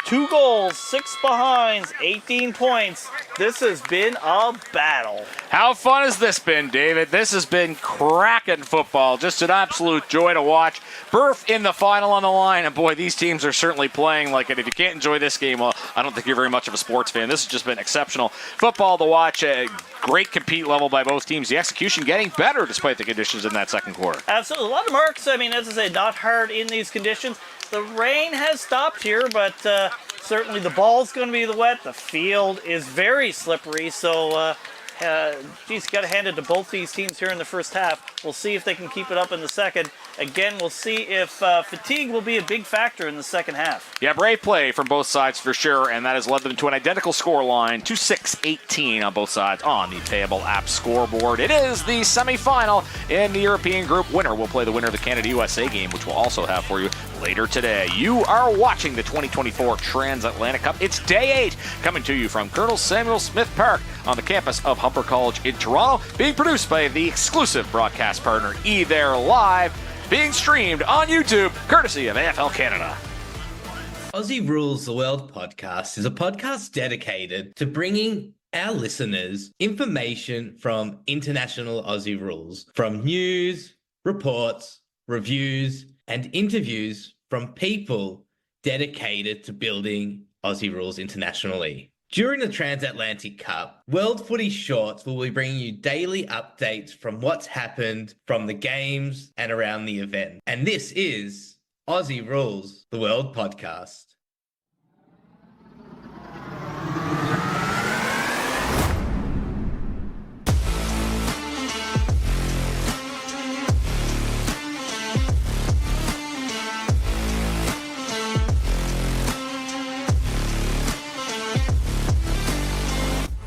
2 goals, 6 behinds, 18 points. This has been a battle. How fun has this been, David? This has been cracking football. Just an absolute joy to watch. Berth in the final on the line, and boy, these teams are certainly playing like it. If you can't enjoy this game, well, I don't think you're very much of a sports fan. This has just been exceptional football to watch. A great compete level by both teams. The execution getting better despite the conditions in that second quarter. Absolutely. A lot of marks. I mean, as I say, not hard in these conditions. The rain has stopped here, but certainly the ball's going to be wet. The field is very slippery, so geez, got to hand it to both these teams here in the first half. We'll see if they can keep it up in the second. Again, we'll see if fatigue will be a big factor in the second half. Yeah, brave play from both sides for sure, and that has led them to an identical score line, 2-6-18 on both sides on the Payable app scoreboard. It is the semifinal in the European group. Winner will play the winner of the Canada-USA game, which we'll also have for you later today. You are watching the 2024 Transatlantic Cup. It's day 8, coming to you from Colonel Samuel Smith Park on the campus of Humber College in Toronto, being produced by the exclusive broadcast partner eThere Live, being streamed on YouTube, courtesy of AFL Canada. Aussie Rules the World podcast is a podcast dedicated to bringing our listeners information from international Aussie rules, from news, reports, reviews, and interviews from people dedicated to building Aussie rules internationally. During the Transatlantic Cup, World Footy Shorts will be bringing you daily updates from what's happened from the games and around the event. And this is Aussie Rules the World podcast.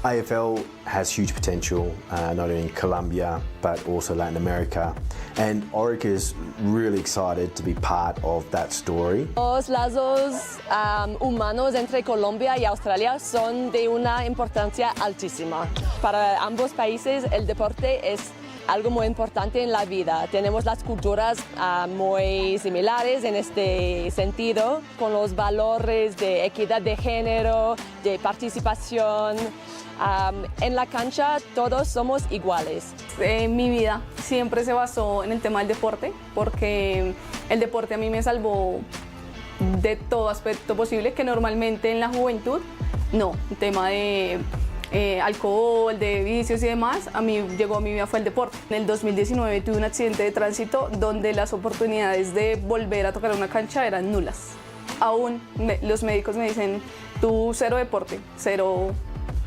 AFL has huge potential, not only in Colombia, but also Latin America. And Orica is really excited to be part of that story. Los lazos humanos entre Colombia y Australia son de una importancia altísima. Para ambos países el deporte es algo muy importante en la vida. Tenemos las culturas muy similares en este sentido, con los valores de equidad de género, de participación. En la cancha todos somos iguales. Mi vida siempre se basó en el tema del deporte, porque el deporte a mí me salvó de todo aspecto posible, que normalmente en la juventud no. El tema de alcohol, de vicios y demás, a mí llegó a mi vida fue el deporte. En el 2019 tuve un accidente de tránsito donde las oportunidades de volver a tocar una cancha eran nulas. Aún los médicos me dicen, tú cero deporte, cero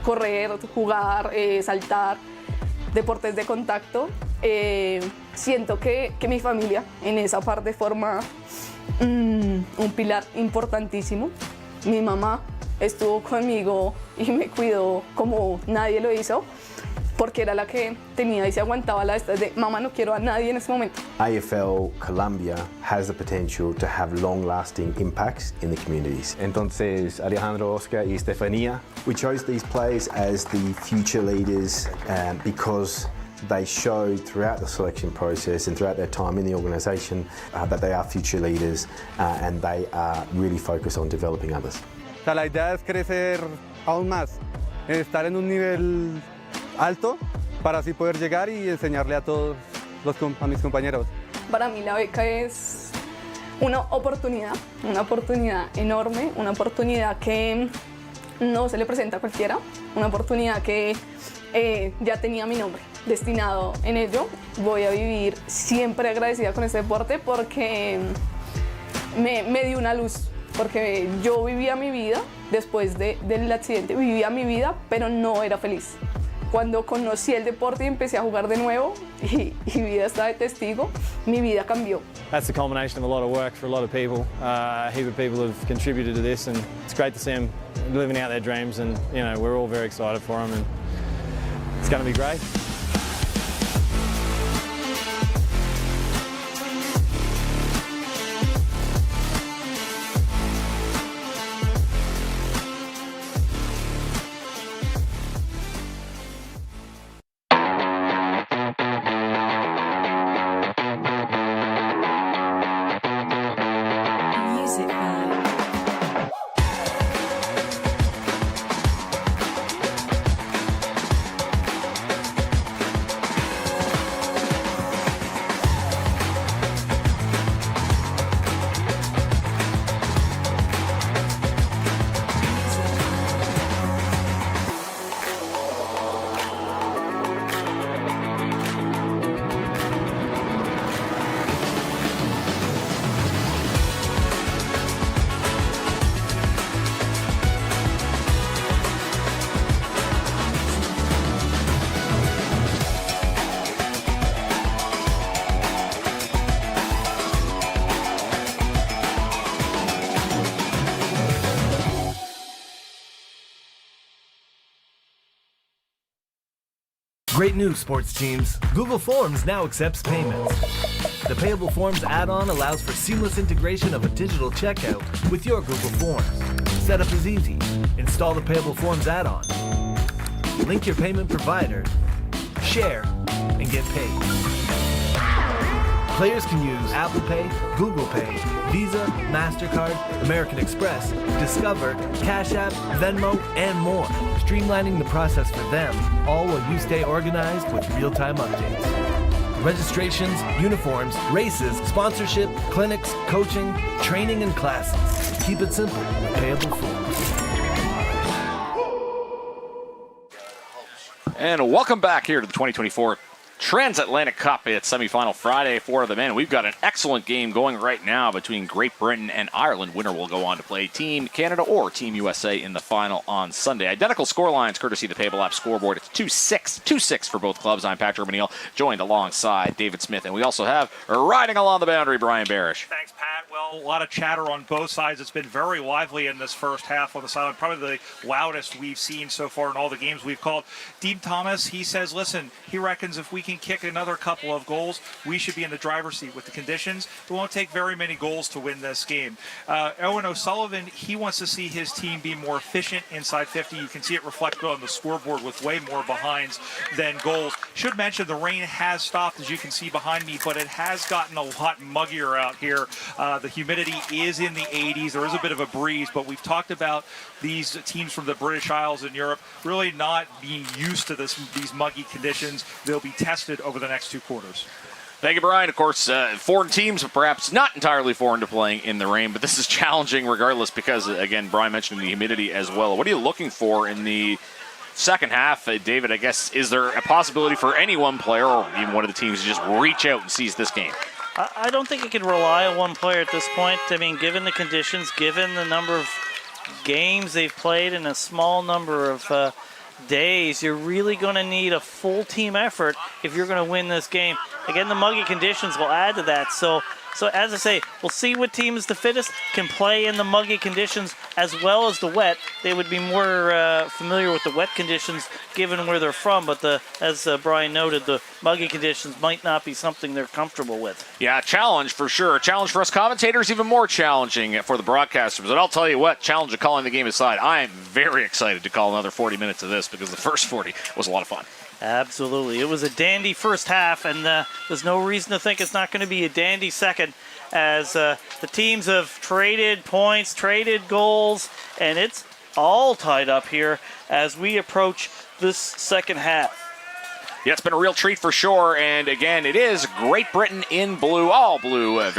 correr, jugar, saltar, deportes de contacto. Siento que mi familia en esa parte forma un pilar importantísimo. Mi mamá estuvo conmigo y me cuidó como nadie lo hizo, porque era la que tenía y se aguantaba la de mamá, no quiero a nadie en ese momento. AFL Colombia has the potential to have long-lasting impacts in the communities. Entonces, Alejandro, Oscar y Estefanía, we chose these players as the future leaders because they showed throughout the selection process and throughout their time in the organisation that they are future leaders and they are really focused on developing others. La idea es crecer aún más, estar en un nivel alto para así poder llegar y enseñarle a todos a mis compañeros. Para mí la beca es una oportunidad enorme, una oportunidad que no se le presenta a cualquiera, una oportunidad que ya tenía mi nombre destinado en ello. Voy a vivir siempre agradecida con este deporte porque me dio una luz. Porque yo vivía mi vida, después del accidente, vivía mi vida, pero no era feliz. Cuando conocí el deporte y empecé a jugar de nuevo, y vida está de testigo, mi vida cambió. That's the culmination of a lot of work for a lot of people. A heap of people have contributed to this, and it's great to see them living out their dreams, and you know, we're all very excited for them, and it's going to be great. Great news, sports teams. Google Forms now accepts payments. The Payable Forms add-on allows for seamless integration of a digital checkout with your Google Forms. Setup is easy. Install the Payable Forms add-on. Link your payment provider, share, and get paid. Players can use Apple Pay, Google Pay, Visa, MasterCard, American Express, Discover, Cash App, Venmo, and more, streamlining the process for them, all while you stay organized with real-time updates. Registrations, uniforms, races, sponsorship, clinics, coaching, training, and classes. Keep it simple with Payable Forms. And welcome back here to the 2024 Transatlantic Cup. It's semifinal Friday for the men. We've got an excellent game going right now between Great Britain and Ireland. Winner will go on to play Team Canada or Team USA in the final on Sunday. Identical scorelines courtesy of the Payable app scoreboard. It's 2-6 for both clubs. I'm Patrick O'Neill, joined alongside David Smith. And we also have, riding along the boundary, Brian Barish. Thanks, Pat. Well, a lot of chatter on both sides. It's been very lively in this first half on the sideline. Probably the loudest we've seen so far in all the games we've called. Dean Thomas, he says, listen, he reckons if we can kick another couple of goals, we should be in the driver's seat with the conditions. It won't take very many goals to win this game. Owen O'Sullivan, he wants to see his team be more efficient inside 50. You can see it reflected on the scoreboard with way more behinds than goals. Should mention the rain has stopped, as you can see behind me, but it has gotten a lot muggier out here. The humidity is in the 80s. There is a bit of a breeze, but we've talked about these teams from the British Isles in Europe really not being used to these muggy conditions. They'll be tested over the next two quarters. Thank you, Brian. Of course, foreign teams, but perhaps not entirely foreign to playing in the rain, but this is challenging regardless because, again, Brian mentioned the humidity as well. What are you looking for in the second half? David, I guess, is there a possibility for any one player or even one of the teams to just reach out and seize this game? I don't think you can rely on one player at this point. I mean, given the conditions, given the number of games they've played in a small number of days, you're really going to need a full team effort if you're going to win this game. Again, the muggy conditions will add to that. So as I say, we'll see what team is the fittest, can play in the muggy conditions as well as the wet. They would be more familiar with the wet conditions given where they're from, but as Brian noted, the muggy conditions might not be something they're comfortable with. Yeah, challenge for sure. Challenge for us commentators, even more challenging for the broadcasters. But I'll tell you what, challenge of calling the game aside, I am very excited to call another 40 minutes of this because the first 40 was a lot of fun. Absolutely. It was a dandy first half, and there's no reason to think it's not going to be a dandy second as the teams have traded points, traded goals, and it's all tied up here as we approach this second half. Yeah, it's been a real treat for sure. And again, it is Great Britain in blue, all blue. Of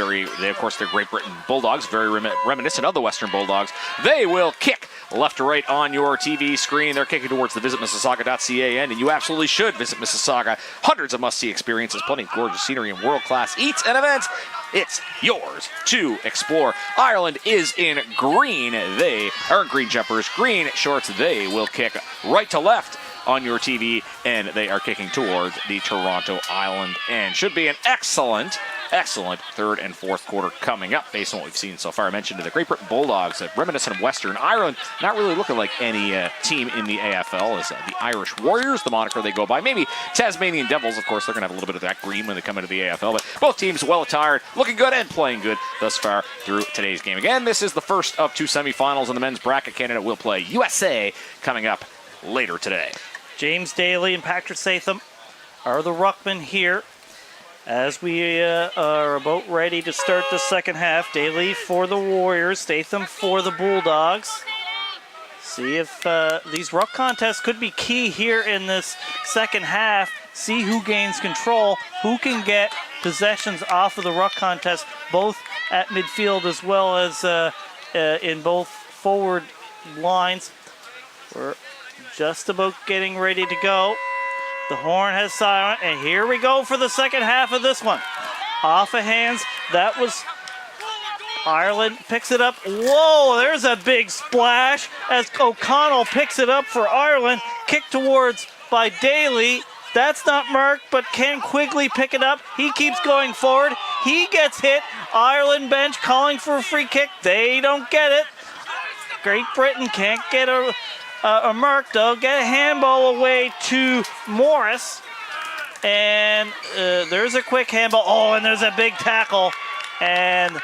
course, they're Great Britain Bulldogs, very reminiscent of the Western Bulldogs. They will kick left to right on your TV screen. They're kicking towards the visitmississauga.ca end, and you absolutely should visit Mississauga. Hundreds of must-see experiences, plenty of gorgeous scenery and world-class eats and events. It's yours to explore. Ireland is in green. They are green jumpers, green shorts. They will kick right to left on your TV, and they are kicking towards the Toronto Island end. Should be an excellent third and fourth quarter coming up based on what we've seen so far. I mentioned the Great Britain Bulldogs, reminiscent of Western Ireland, not really looking like any team in the AFL. Is the Irish Warriors, the moniker they go by. Maybe Tasmanian Devils, of course, they're going to have a little bit of that green when they come into the AFL, but both teams well attired, looking good and playing good thus far through today's game. Again, this is the first of two semifinals in the men's bracket. Canada will play USA coming up later today. James Daly and Patrick Satham are the ruckmen here as we are about ready to start the second half. Daly for the Warriors, Statham for the Bulldogs. See if these ruck contests could be key here in this second half. See who gains control, who can get possessions off of the ruck contest, both at midfield as well as in both forward lines. We're just about getting ready to go. The horn has silent, and here we go for the second half of this one. Off of hands, that was Ireland, picks it up. Whoa, there's a big splash as O'Connell picks it up for Ireland. Kicked towards by Daly. That's not marked, but can Quigley pick it up? He keeps going forward. He gets hit. Ireland bench calling for a free kick. They don't get it. Great Britain can't get Merck, though, get a handball away to Morris. And there's a quick handball. Oh, and there's a big tackle. And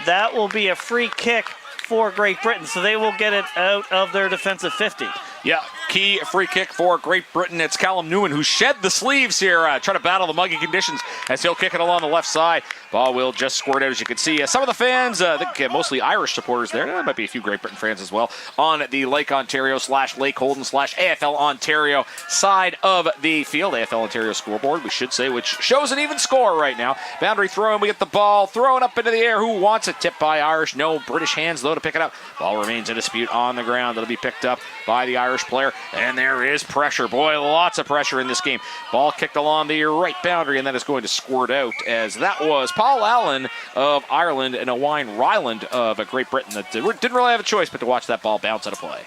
that will be a free kick for Great Britain. So they will get it out of their defensive 50. Yeah, key free kick for Great Britain. It's Callum Newman who shed the sleeves here, trying to battle the muggy conditions as he'll kick it along the left side. Ball will just squirt out, as you can see. Some of the fans, I think mostly Irish supporters there. There might be a few Great Britain fans as well on the Lake Ontario / Lake Holden / AFL Ontario side of the field. AFL Ontario scoreboard, we should say, which shows an even score right now. Boundary throw, and we get the ball thrown up into the air. Who wants it? Tipped by Irish. No British hands, though, to pick it up. Ball remains in dispute on the ground. It'll be picked up by the Irish player, and there is pressure. Boy, lots of pressure in this game. Ball kicked along the right boundary, and that is going to squirt out, as that was Paul Allen of Ireland and Owain Ryland of Great Britain that didn't really have a choice but to watch that ball bounce out of play.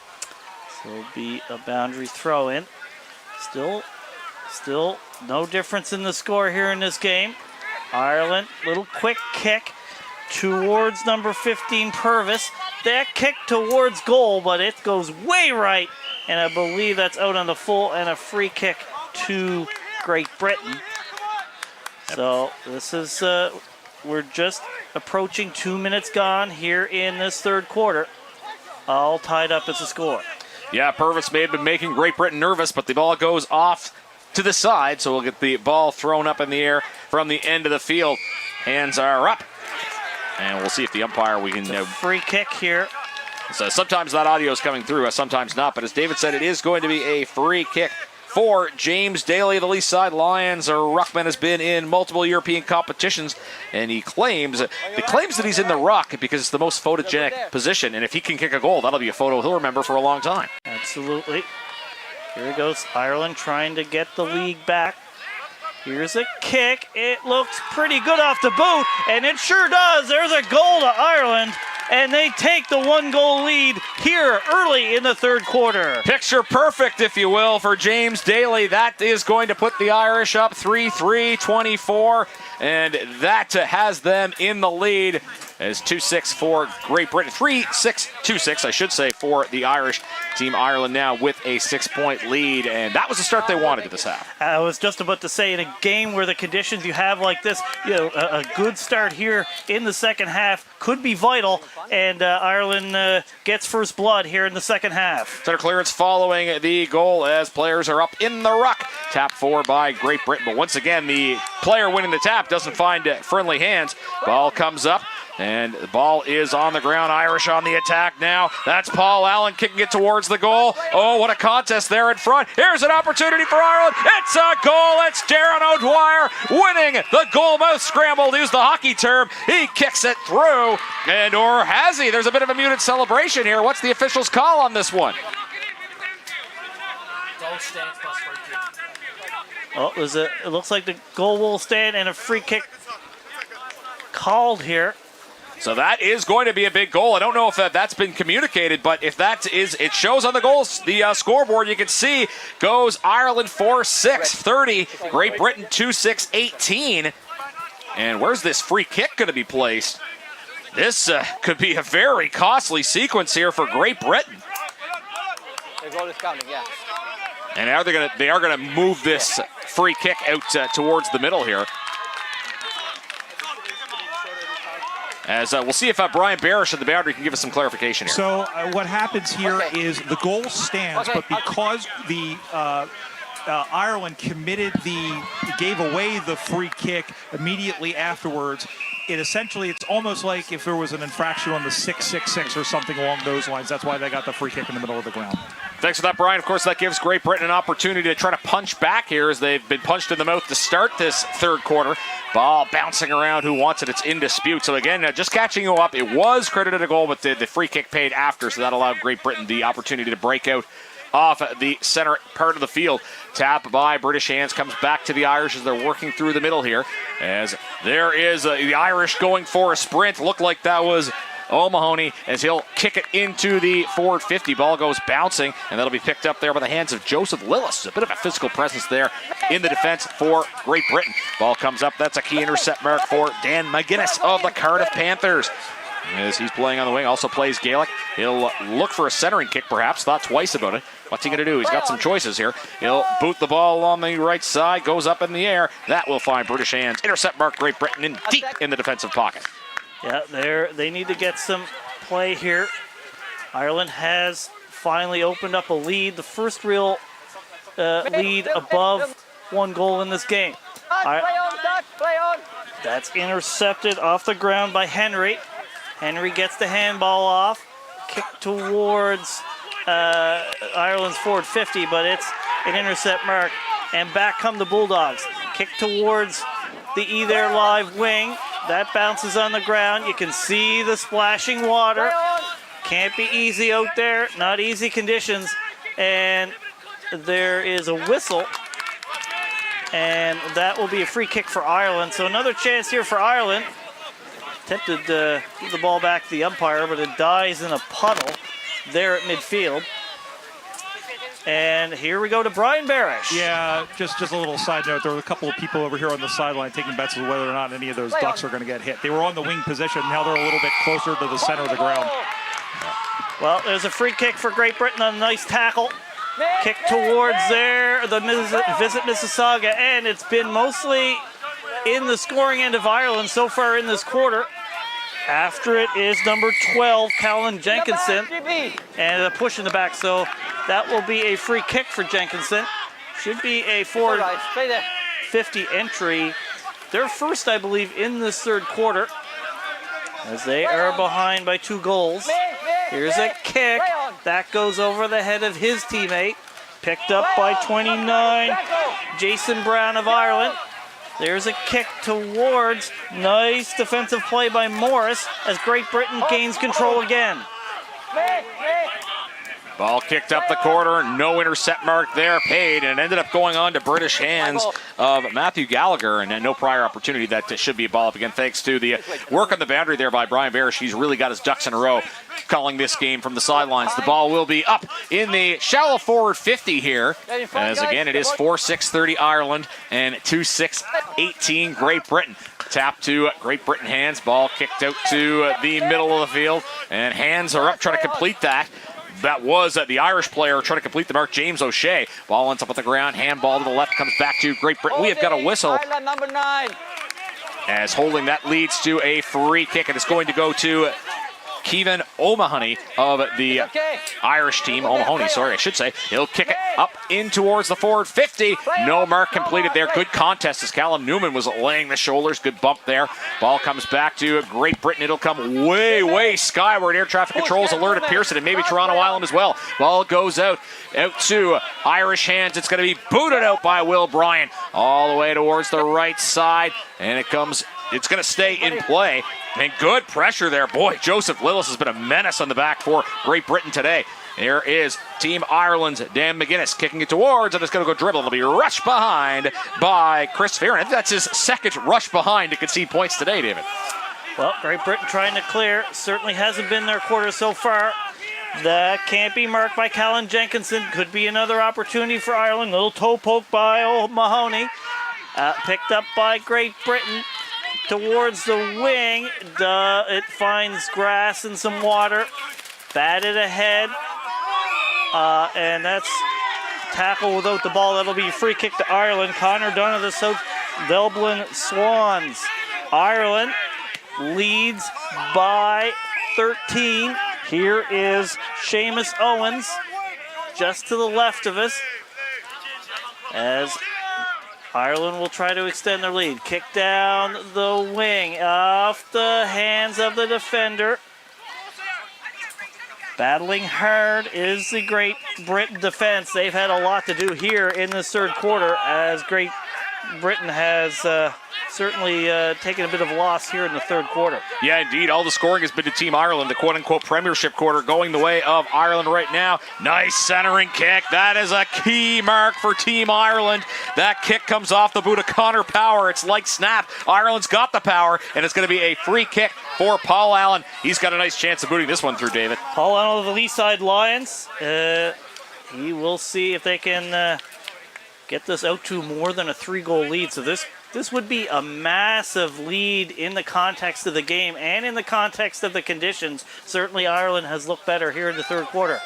So it'll be a boundary throw in. Still no difference in the score here in this game. Ireland, little quick kick towards number 15, Purvis. That kick towards goal, but it goes way right, and I believe that's out on the full, and a free kick to Great Britain. So this is, we're just approaching 2 minutes gone here in this third quarter. All tied up as a score. Yeah, Purvis may have been making Great Britain nervous, but the ball goes off to the side, so we'll get the ball thrown up in the air from the end of the field. Hands are up. And we'll see if the umpire, we can... free kick here. So sometimes that audio is coming through, sometimes not. But as David said, it is going to be a free kick for James Daly of the Least Side Lions. Ruckman has been in multiple European competitions, and he claims that he's in the ruck because it's the most photogenic position. And if he can kick a goal, that'll be a photo he'll remember for a long time. Absolutely. Here goes Ireland trying to get the league back. Here's a kick. It looks pretty good off the boot, and it sure does. There's a goal to Ireland, and they take the 1-goal lead here early in the third quarter. Picture perfect, if you will, for James Daly. That is going to put the Irish up 3-3, 24, and that has them in the lead as 2-6 for Great Britain. 3-6, 2-6, I should say, for the Irish. Team Ireland now with a 6-point lead, and that was the start they wanted to this half. I was just about to say, in a game where the conditions you have like this, a good start here in the second half could be vital, and Ireland gets first blood here in the second half. Center clearance following the goal as players are up in the ruck. Tap for by Great Britain, but once again, the player winning the tap doesn't find friendly hands. Ball comes up, and the ball is on the ground. Irish on the attack now. That's Paul Allen kicking it towards the goal. Oh, what a contest there in front. Here's an opportunity for Ireland. It's a goal. It's Darren O'Dwyer winning the goalmouth scramble, to use the hockey term. He kicks it through, and or has he? There's a bit of a muted celebration here. What's the official's call on this one? Oh, it looks like the goal will stand, and a free kick called here. So that is going to be a big goal. I don't know if that's been communicated, but if that is, it shows on the goals, the scoreboard, you can see, goes Ireland 4-6-30, Great Britain 2-6-18. And where's this free kick going to be placed? This could be a very costly sequence here for Great Britain. The goal is counting, yeah. And now they are gonna move this free kick out towards the middle here. As we'll see if Brian Barish at the boundary can give us some clarification here. So what happens here is the goal stands, but because the Ireland gave away the free kick immediately afterwards, it's almost like if there was an infraction on the 666 or something along those lines. That's why they got the free kick in the middle of the ground. Thanks for that, Brian. Of course, that gives Great Britain an opportunity to try to punch back here as they've been punched in the mouth to start this third quarter. Ball bouncing around. Who wants it? It's in dispute. So again, just catching you up. It was credited a goal, but the free kick paid after, so that allowed Great Britain the opportunity to break out off the center part of the field. Tap by British hands, comes back to the Irish as they're working through the middle here. As there is the Irish going for a sprint. Looked like that was O'Mahony as he'll kick it into the forward 50. Ball goes bouncing, and that'll be picked up there by the hands of Joseph Lillis. A bit of a physical presence there in the defense for Great Britain. Ball comes up. That's a key intercept mark for Dan McGuinness of the Cardiff Panthers. as he's playing on the wing. Also plays Gaelic. He'll look for a centering kick, perhaps. Thought twice about it. What's he going to do? He's got some choices here. He'll boot the ball on the right side. Goes up in the air. That will find British hands. Intercept mark Great Britain in deep in the defensive pocket. Yeah, they need to get some play here. Ireland has finally opened up a lead. The first real lead above 1 goal in this game. Play on. That's intercepted off the ground by Henry. Henry gets the handball off. Kick towards Ireland's forward 50, but it's an intercept mark. And back come the Bulldogs. Kick towards the either live wing. That bounces on the ground. You can see the splashing water. Can't be easy out there. Not easy conditions. And there is a whistle. And that will be a free kick for Ireland. So another chance here for Ireland. Attempted to give the ball back to the umpire, but it dies in a puddle there at midfield. And here we go to Brian Barish. Yeah, just a little side note. There were a couple of people over here on the sideline taking bets on whether or not any of those Ducks are going to get hit. They were on the wing position. Now they're a little bit closer to the center of the ground. Well, there's a free kick for Great Britain on a nice tackle. Kick towards there, the Visit Mississauga, and it's been mostly in the scoring end of Ireland so far in this quarter. After it is number 12, Callan Jenkinson, and a push in the back, so that will be a free kick for Jenkinson. Should be a forward 50 entry. Their first, I believe, in this third quarter, as they are behind by 2 goals. Here's a kick. That goes over the head of his teammate. Picked up by 29, Jason Brown of Ireland. There's a kick towards. Nice defensive play by Morris as Great Britain gains control again. Ball kicked up the corner, no intercept mark there, paid, and ended up going on to British hands of Matthew Gallagher, and no prior opportunity. That should be a ball up again, thanks to the work on the boundary there by Brian Barish. He's really got his ducks in a row calling this game from the sidelines. The ball will be up in the shallow forward 50 here, as again it is 4-6-30 Ireland and 2-6-18 Great Britain. Tap to Great Britain hands, ball kicked out to the middle of the field, and hands are up trying to complete that. That was the Irish player trying to complete the mark, James O'Shea. Ball ends up on the ground, handball to the left, comes back to Great Britain. We have got a whistle. Ireland, number 9. As holding that leads to a free kick, and it's going to go to Kevin O'Mahony of the Irish team. O'Mahony, sorry, I should say. He'll kick it up in towards the forward 50. No mark completed there. Good contest as Callum Newman was laying the shoulders. Good bump there. Ball comes back to Great Britain. It'll come way skyward. Air traffic controls alerted Pearson and maybe Toronto Island as well. Ball goes out to Irish hands. It's going to be booted out by Will Bryan all the way towards the right side, and it's going to stay in play. And good pressure there. Boy, Joseph Lillis has been a menace on the back for Great Britain today. There is Team Ireland's Dan McGuinness kicking it towards, and it's going to go dribble. It'll be rushed behind by Chris Farron. I think that's his second rush behind to concede points today, David. Well, Great Britain trying to clear. Certainly hasn't been their quarter so far. That can't be marked by Callan Jenkinson. Could be another opportunity for Ireland. Little toe poke by O'Mahony. Picked up by Great Britain. Towards the wing, it finds grass and some water. Batted ahead, and that's tackle without the ball. That'll be a free kick to Ireland. Connor Dunn of the South Dublin Swans. Ireland leads by 13. Here is Seamus Owens, just to the left of us, as Ireland will try to extend their lead. Kick down the wing, off the hands of the defender. Battling hard is the Great Britain defense. They've had a lot to do here in this third quarter, as Great Britain has certainly taken a bit of loss here in the third quarter. Yeah, indeed. All the scoring has been to Team Ireland, the quote-unquote premiership quarter going the way of Ireland right now. Nice centering kick. That is a key mark for Team Ireland. That kick comes off the boot of Connor Power. It's like snap. Ireland's got the power, and it's going to be a free kick for Paul Allen. He's got a nice chance of booting this one through, David. Paul Allen of the Leaside Lions. He will see if they can get this out to more than a 3-goal lead. So this this would be a massive lead in the context of the game and in the context of the conditions. Certainly Ireland has looked better here in the third quarter.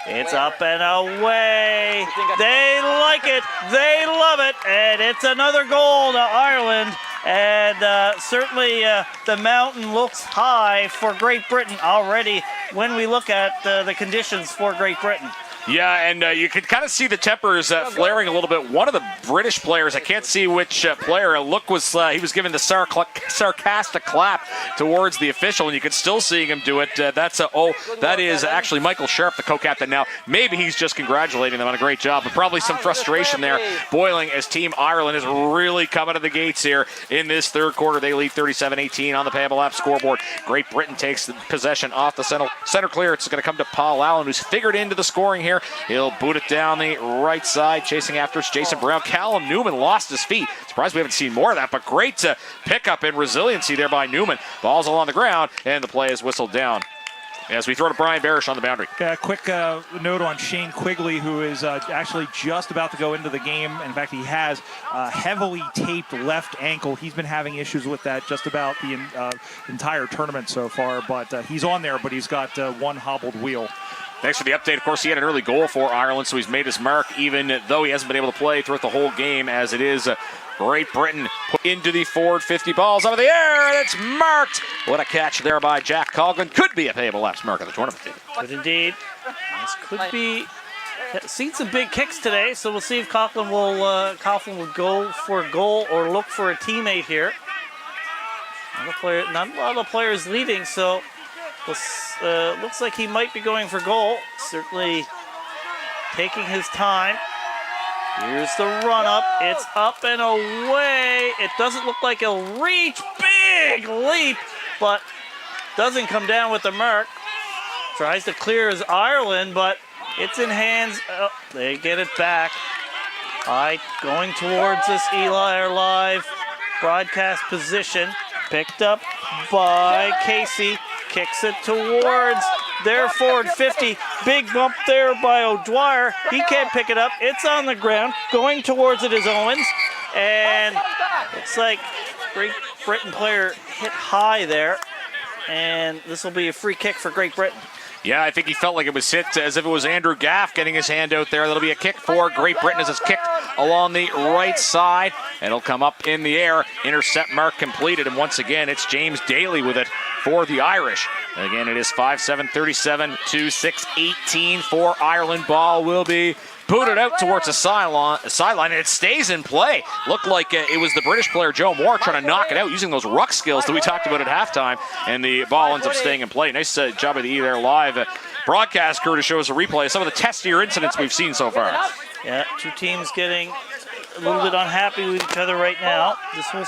It's up and away. They like it. They love it. And it's another goal to Ireland. And certainly the mountain looks high for Great Britain already when we look at the conditions for Great Britain. Yeah, and you can kind of see the tempers flaring a little bit. One of the British players, I can't see which player, look was he was giving the sarcastic clap towards the official, and you could still see him do it. That is actually Michael Sharp, the co-captain now. Maybe he's just congratulating them on a great job, but probably some frustration there boiling as Team Ireland is really coming to the gates here in this third quarter. They lead 37-18 on the Payable app scoreboard. Great Britain takes the possession off the center clear. It's going to come to Paul Allen, who's figured into the scoring here. He'll boot it down the right side. Chasing after it's Jason Brown. Callum Newman lost his feet. Surprised we haven't seen more of that, but great pickup and resiliency there by Newman. Ball's along the ground, and the play is whistled down as we throw to Brian Barish on the boundary. Quick note on Shane Quigley, who is actually just about to go into the game. In fact, he has heavily taped left ankle. He's been having issues with that just about the entire tournament so far, but he's on there, but he's got one hobbled wheel. Thanks for the update. Of course, he had an early goal for Ireland, so he's made his mark, even though he hasn't been able to play throughout the whole game, as it is Great Britain put into the forward 50. Balls over the air, and it's marked. What a catch there by Jack Coughlin. Could be a Payable laps mark of the tournament. Good indeed. This could be. Seen some big kicks today, so we'll see if Coughlin will go for a goal or look for a teammate here. Not a lot of players leading, so looks like he might be going for goal. Certainly taking his time. Here's the run up. It's up and away. It doesn't look like he'll reach. Big leap, but doesn't come down with the mark. Tries to clear his Ireland, but it's in hands. Oh, they get it back. Going towards this Eli, our live broadcast position. Picked up by Casey. Kicks it towards their forward 50. Big bump there by O'Dwyer. He can't pick it up. It's on the ground. Going towards it is Owens. And looks like Great Britain player hit high there. And this will be a free kick for Great Britain. Yeah, I think he felt like it was hit as if it was Andrew Gaff getting his hand out there. That'll be a kick for Great Britain as it's kicked along the right side. It'll come up in the air. Intercept mark completed. And once again, it's James Daly with it for the Irish. And again, it is 5-7, 37-6, 18 for Ireland. Ball will be booted out towards the sideline, and it stays in play. Looked like it was the British player Joe Moore trying to knock it out using those ruck skills that we talked about at halftime, and the ball ends up staying in play. Nice job of the there live broadcast crew to show us a replay of some of the testier incidents we've seen so far. Yeah, two teams getting a little bit unhappy with each other right now. This will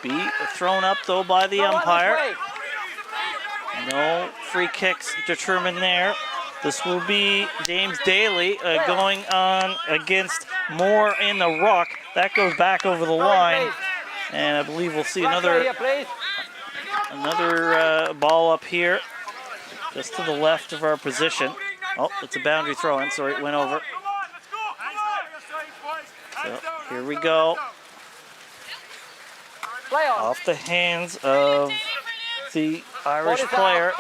be thrown up, though, by the umpire. No free kicks determined there. This will be James Daly going on against Moore in the ruck. That goes back over the line. And I believe we'll see another ball up here, just to the left of our position. Oh, it's a boundary throw-in. Sorry, it went over. So here we go. Off the hands of the Irish player,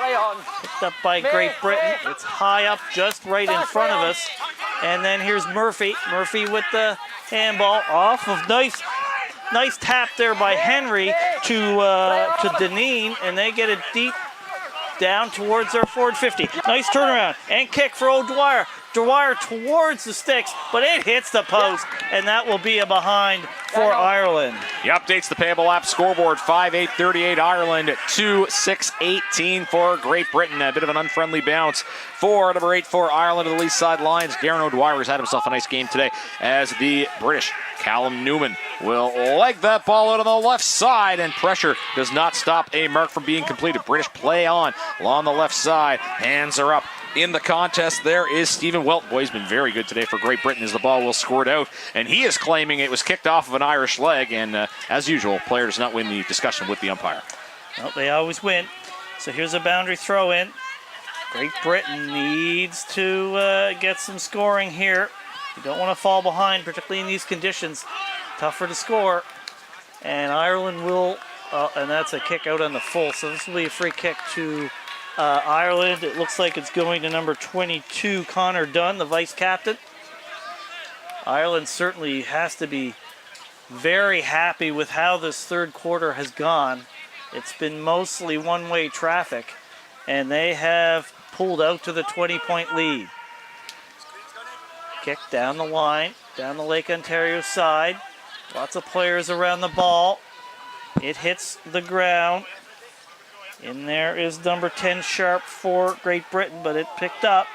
picked up by Great Britain. It's high up just right in front of us. And then here's Murphy. Murphy with the handball off of nice tap there by Henry to Deneen, and they get it deep down towards their forward 50. Nice turnaround and kick for O'Dwyer. Dwyer towards the sticks, but it hits the post, and that will be a behind for Ireland. He updates the Payable app scoreboard. 5-8-38 Ireland, 2-6-18 for Great Britain. A bit of an unfriendly bounce for number 8 for Ireland to the least side lines. Garen O'Dwyer has had himself a nice game today as the British Callum Newman will leg that ball out on the left side, and pressure does not stop a mark from being completed. British play on along the left side. Hands are up. In the contest, there is Stephen Welton. Boy, he's been very good today for Great Britain as the ball will squirt out. And he is claiming it was kicked off of an Irish leg. And as usual, player does not win the discussion with the umpire. Well, they always win. So here's a boundary throw in. Great Britain needs to get some scoring here. You don't want to fall behind, particularly in these conditions. Tougher to score. And Ireland will, and that's a kick out on the full. So this will be a free kick to Ireland. It looks like it's going to number 22, Connor Dunn, the vice captain. Ireland certainly has to be very happy with how this third quarter has gone. It's been mostly one-way traffic, and they have pulled out to the 20-point lead. Kick down the line, down the Lake Ontario side. Lots of players around the ball. It hits the ground. In there is number 10 Sharp for Great Britain, but it picked up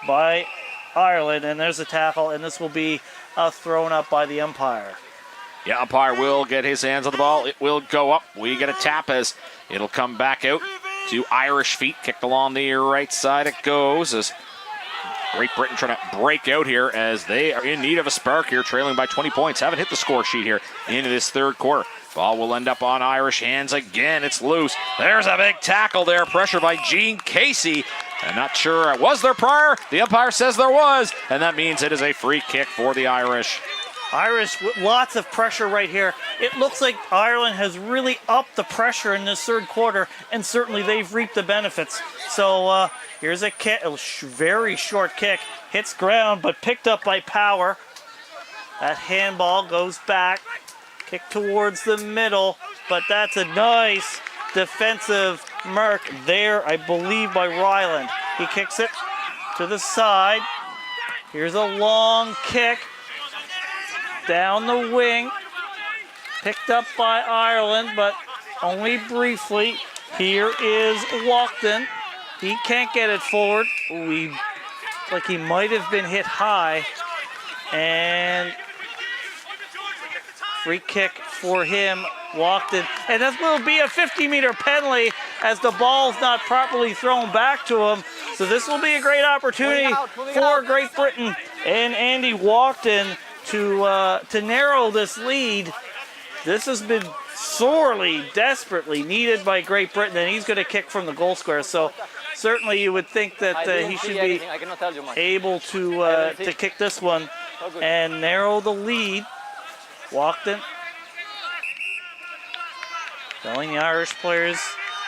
by Ireland, and there's a tackle, and this will be thrown up by the umpire. Yeah, umpire will get his hands on the ball. It will go up. We get a tap as it'll come back out to Irish feet. Kicked along the right side it goes as Great Britain trying to break out here as they are in need of a spark here, trailing by 20 points. Haven't hit the score sheet here into this third quarter. Ball will end up on Irish hands again. It's loose. There's a big tackle there. Pressure by Gene Casey. I'm not sure. Was there prior? The umpire says there was, and that means it is a free kick for the Irish. Irish with lots of pressure right here. It looks like Ireland has really upped the pressure in this third quarter, and certainly they've reaped the benefits. So here's a kick, a very short kick. Hits ground, but picked up by Power. That handball goes back. Kick towards the middle, but that's a nice defensive mark there, I believe, by Ryland. He kicks it to the side. Here's a long kick down the wing. Picked up by Ireland, but only briefly. Here is Walkden. He can't get it forward. Like he might have been hit high. And free kick for him, Walkden. And this will be a 50-meter penalty as the ball's not properly thrown back to him. So this will be a great opportunity for Great Britain and Andy Walkden to narrow this lead. This has been sorely, desperately needed by Great Britain, and he's going to kick from the goal square. So certainly you would think that he should be able to kick this one and narrow the lead. Walkden telling the Irish players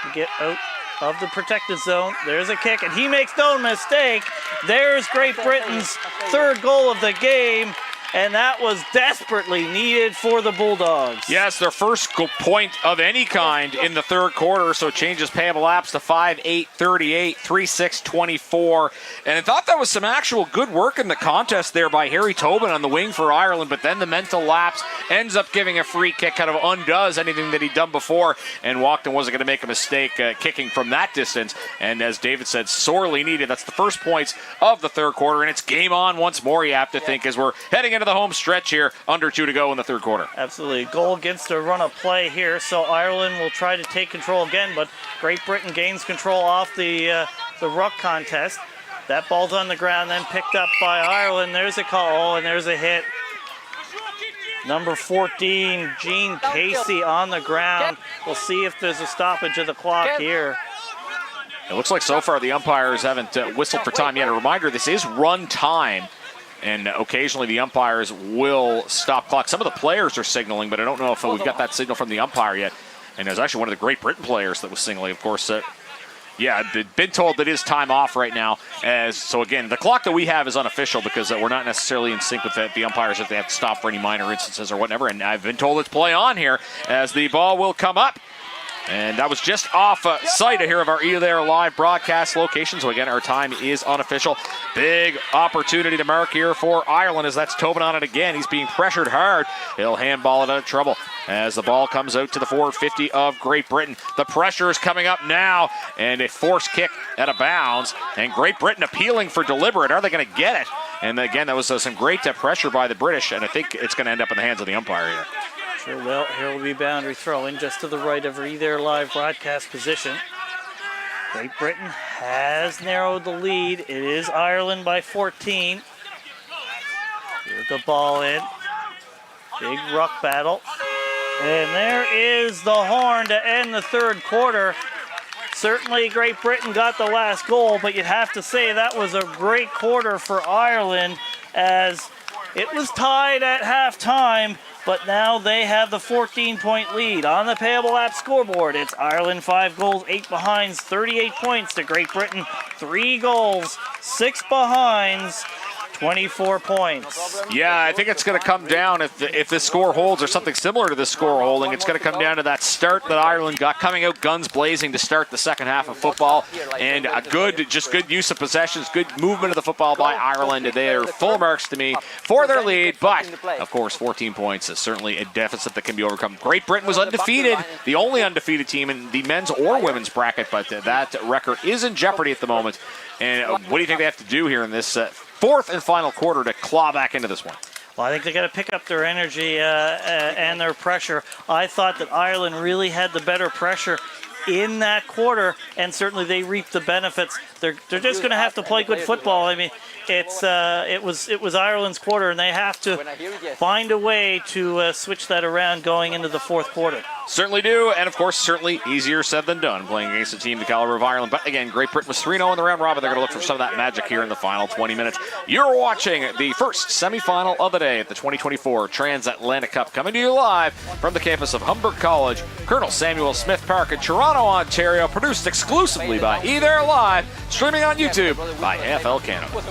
to get out of the protected zone. There's a kick, and he makes no mistake. There's Great Britain's third goal of the game, and that was desperately needed for the Bulldogs. Yes, their first point of any kind in the third quarter, so it changes Payable laps to 5-8-38, 3-6-24. And I thought that was some actual good work in the contest there by Harry Tobin on the wing for Ireland, but then the mental lapse ends up giving a free kick, kind of undoes anything that he'd done before, and Walkden wasn't going to make a mistake kicking from that distance. And as David said, sorely needed. That's the first points of the third quarter, and it's game on once more, you have to think, as we're heading into the home stretch here, under 2 to go in the third quarter. Absolutely. Goal against a run of play here, so Ireland will try to take control again, but Great Britain gains control off the ruck contest. That ball's on the ground, then picked up by Ireland. There's a call, and there's a hit. Number 14, Gene Casey on the ground. We'll see if there's a stoppage of the clock here. It looks like so far the umpires haven't whistled for time yet. A reminder, this is run time. And occasionally the umpires will stop clock. Some of the players are signaling, but I don't know if we've got that signal from the umpire yet. And there's actually one of the Great Britain players that was signaling, of course. Been told that it is time off right now. So again, the clock that we have is unofficial because we're not necessarily in sync with the umpires if they have to stop for any minor instances or whatever. And I've been told it's play on here as the ball will come up. And that was just off site here of our There live broadcast location. So again, our time is unofficial. Big opportunity to mark here for Ireland as that's Tobin on it again. He's being pressured hard. He'll handball it out of trouble as the ball comes out to the 450 of Great Britain. The pressure is coming up now, and a forced kick out of bounds. And Great Britain appealing for deliberate. Are they going to get it? And again, that was some great pressure by the British, and I think it's going to end up in the hands of the umpire here. Sure will. Here will be boundary throw-in just to the right of There live broadcast position. Great Britain has narrowed the lead. It is Ireland by 14. Here's the ball in. Big ruck battle. And there is the horn to end the third quarter. Certainly Great Britain got the last goal, but you'd have to say that was a great quarter for Ireland as it was tied at halftime. but now they have the 14-point lead. On the Payable app scoreboard, it's Ireland 5 goals, 8 behinds, 38 points to Great Britain, 3 goals, 6 behinds, 24 points. Yeah, I think it's going to come down, if this score holds or something similar to this score holding, it's going to come down to that start that Ireland got, coming out guns blazing to start the second half of football, and a good use of possessions, good movement of the football by Ireland. They are full marks to me for their lead, but of course 14 points is certainly a deficit that can be overcome. Great Britain was undefeated, the only undefeated team in the men's or women's bracket, but that record is in jeopardy at the moment. And what do you think they have to do here in this fourth and final quarter to claw back into this one? Well, I think they got to pick up their energy and their pressure. I thought that Ireland really had the better pressure in that quarter, and certainly they reaped the benefits. They're just going to have to play good football. I mean, it was Ireland's quarter, and they have to find a way to switch that around going into the fourth quarter. Certainly do, and of course, certainly easier said than done playing against a team the caliber of Ireland. But again, Great Britain was 3-0 in the round robin. They're going to look for some of that magic here in the final 20 minutes. You're watching the first semifinal of the day at the 2024 Transatlantic Cup, coming to you live from the campus of Humber College, Colonel Samuel Smith Park in Toronto, Ontario, produced exclusively by Either Live, streaming on YouTube by AFL Canada.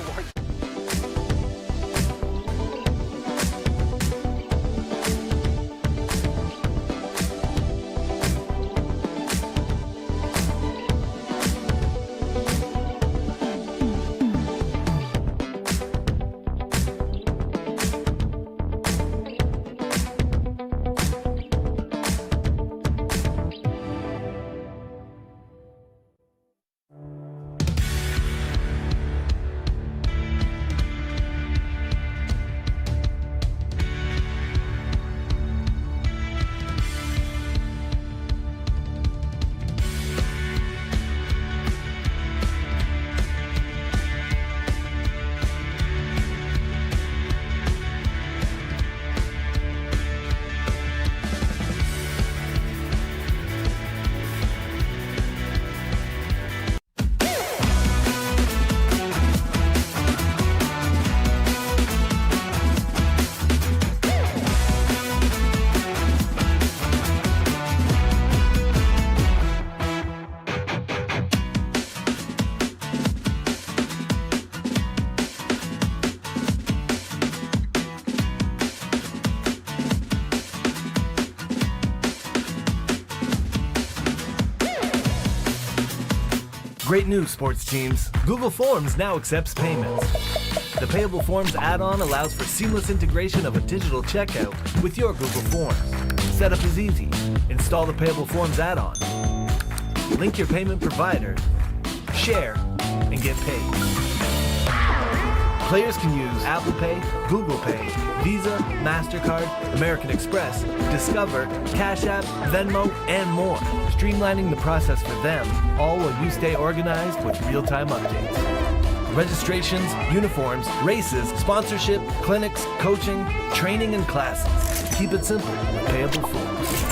Great news, sports teams. Google Forms now accepts payments. The Payable Forms add-on allows for seamless integration of a digital checkout with your Google Forms. Setup is easy. Install the Payable Forms add-on. Link your payment provider, share, and get paid. Players can use Apple Pay, Google Pay, Visa, MasterCard, American Express, Discover, Cash App, Venmo, and more, streamlining the process for them, all while you stay organized with real-time updates. Registrations, uniforms, races, sponsorship, clinics, coaching, training, and classes. Keep it simple with Payable Forms.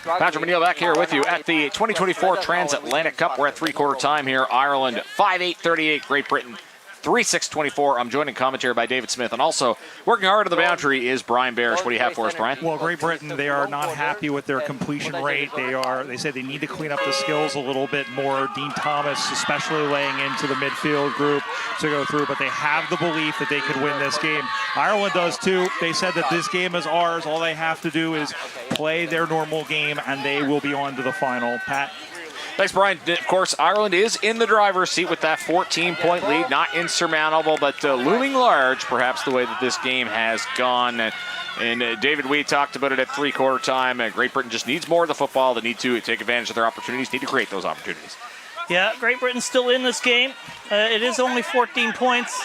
Patrick McNeil back here with you at the 2024 Transatlantic Cup. We're at three-quarter time here. Ireland 5-8-38, Great Britain 3-6-24. I'm joined in commentary by David Smith, and also working hard on the boundary is Brian Barish. What do you have for us, Brian? Well, Great Britain, they are not happy with their completion rate. They say they need to clean up the skills a little bit more. Dean Thomas, especially laying into the midfield group to go through, but they have the belief that they could win this game. Ireland does too. They said that this game is ours. All they have to do is play their normal game, and they will be on to the final. Pat? Thanks, Brian. Of course, Ireland is in the driver's seat with that 14-point lead. Not insurmountable, but looming large, perhaps, the way that this game has gone. And David, we talked about it at three-quarter time. Great Britain just needs more of the football. They need to take advantage of their opportunities, need to create those opportunities. Yeah, Great Britain's still in this game. It is only 14 points.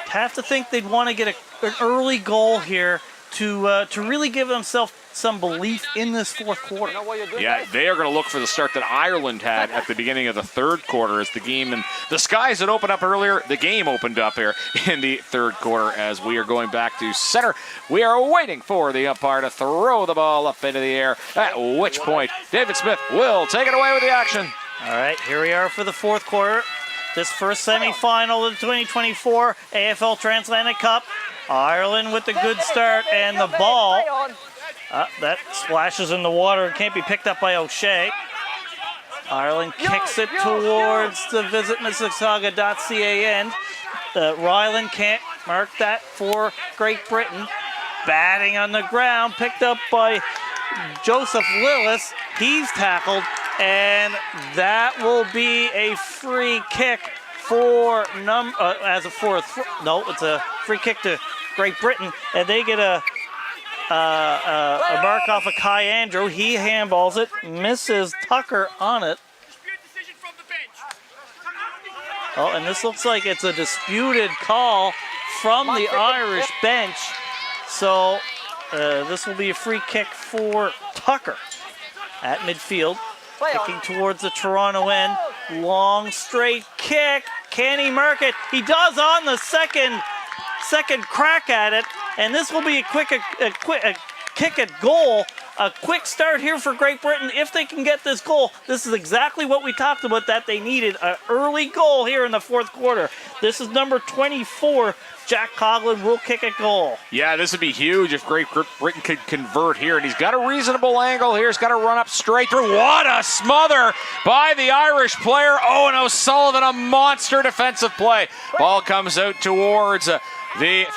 Have to think they'd want to get an early goal here to really give themselves some belief in this fourth quarter. Yeah, they are going to look for the start that Ireland had at the beginning of the third quarter as the game and the skies had opened up earlier. The game opened up here in the third quarter as we are going back to center. We are waiting for the umpire to throw the ball up into the air, at which point David Smith will take it away with the action. All right, here we are for the fourth quarter. this first semi-final of the 2024 AFL Transatlantic Cup. Ireland with a good start, and the ball that splashes in the water and can't be picked up by O'Shea. Ireland kicks it towards the Visit Mississauga.ca end. Ryland can't mark that for Great Britain. Batting on the ground, picked up by Joseph Lillis. He's tackled, and that will be a free kick for it's a free kick to Great Britain, and they get a mark off of Kai Andrew. He handballs it, misses Tucker on it. Oh, and this looks like it's a disputed call from the Irish bench. So this will be a free kick for Tucker at midfield. Kicking towards the Toronto end. Long straight kick. Can he mark it? He does on the second crack at it. And this will be a kick at goal. A quick start here for Great Britain. If they can get this goal, this is exactly what we talked about that they needed. An early goal here in the fourth quarter. This is number 24. Jack Coughlin will kick a goal. Yeah, this would be huge if Great Britain could convert here. And he's got a reasonable angle here. He's got to run up straight through. What a smother by the Irish player. Owen O'Sullivan, a monster defensive play. Ball comes out towards the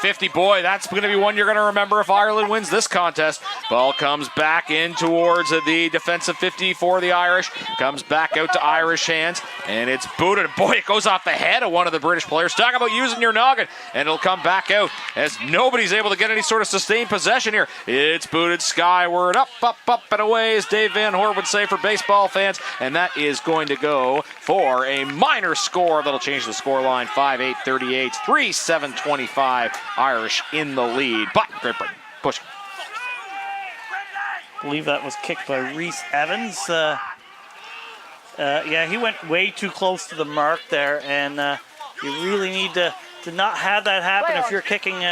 50. Boy, that's going to be one you're going to remember if Ireland wins this contest. Ball comes back in towards the defensive 50 for the Irish. Comes back out to Irish hands, and it's booted. Boy, it goes off the head of one of the British players. Talk about using your noggin, and it'll come back out as nobody's able to get any sort of sustained possession here. It's booted skyward, up, and away, as Dave Van Hoort would say for baseball fans, and that is going to go for a minor score that'll change the scoreline. 5-8, 38, 3-7, 25. Irish in the lead, but Great Britain pushing. I believe that was kicked by Reese Evans. Yeah, he went way too close to the mark there, and you really need to not have that happen if you're kicking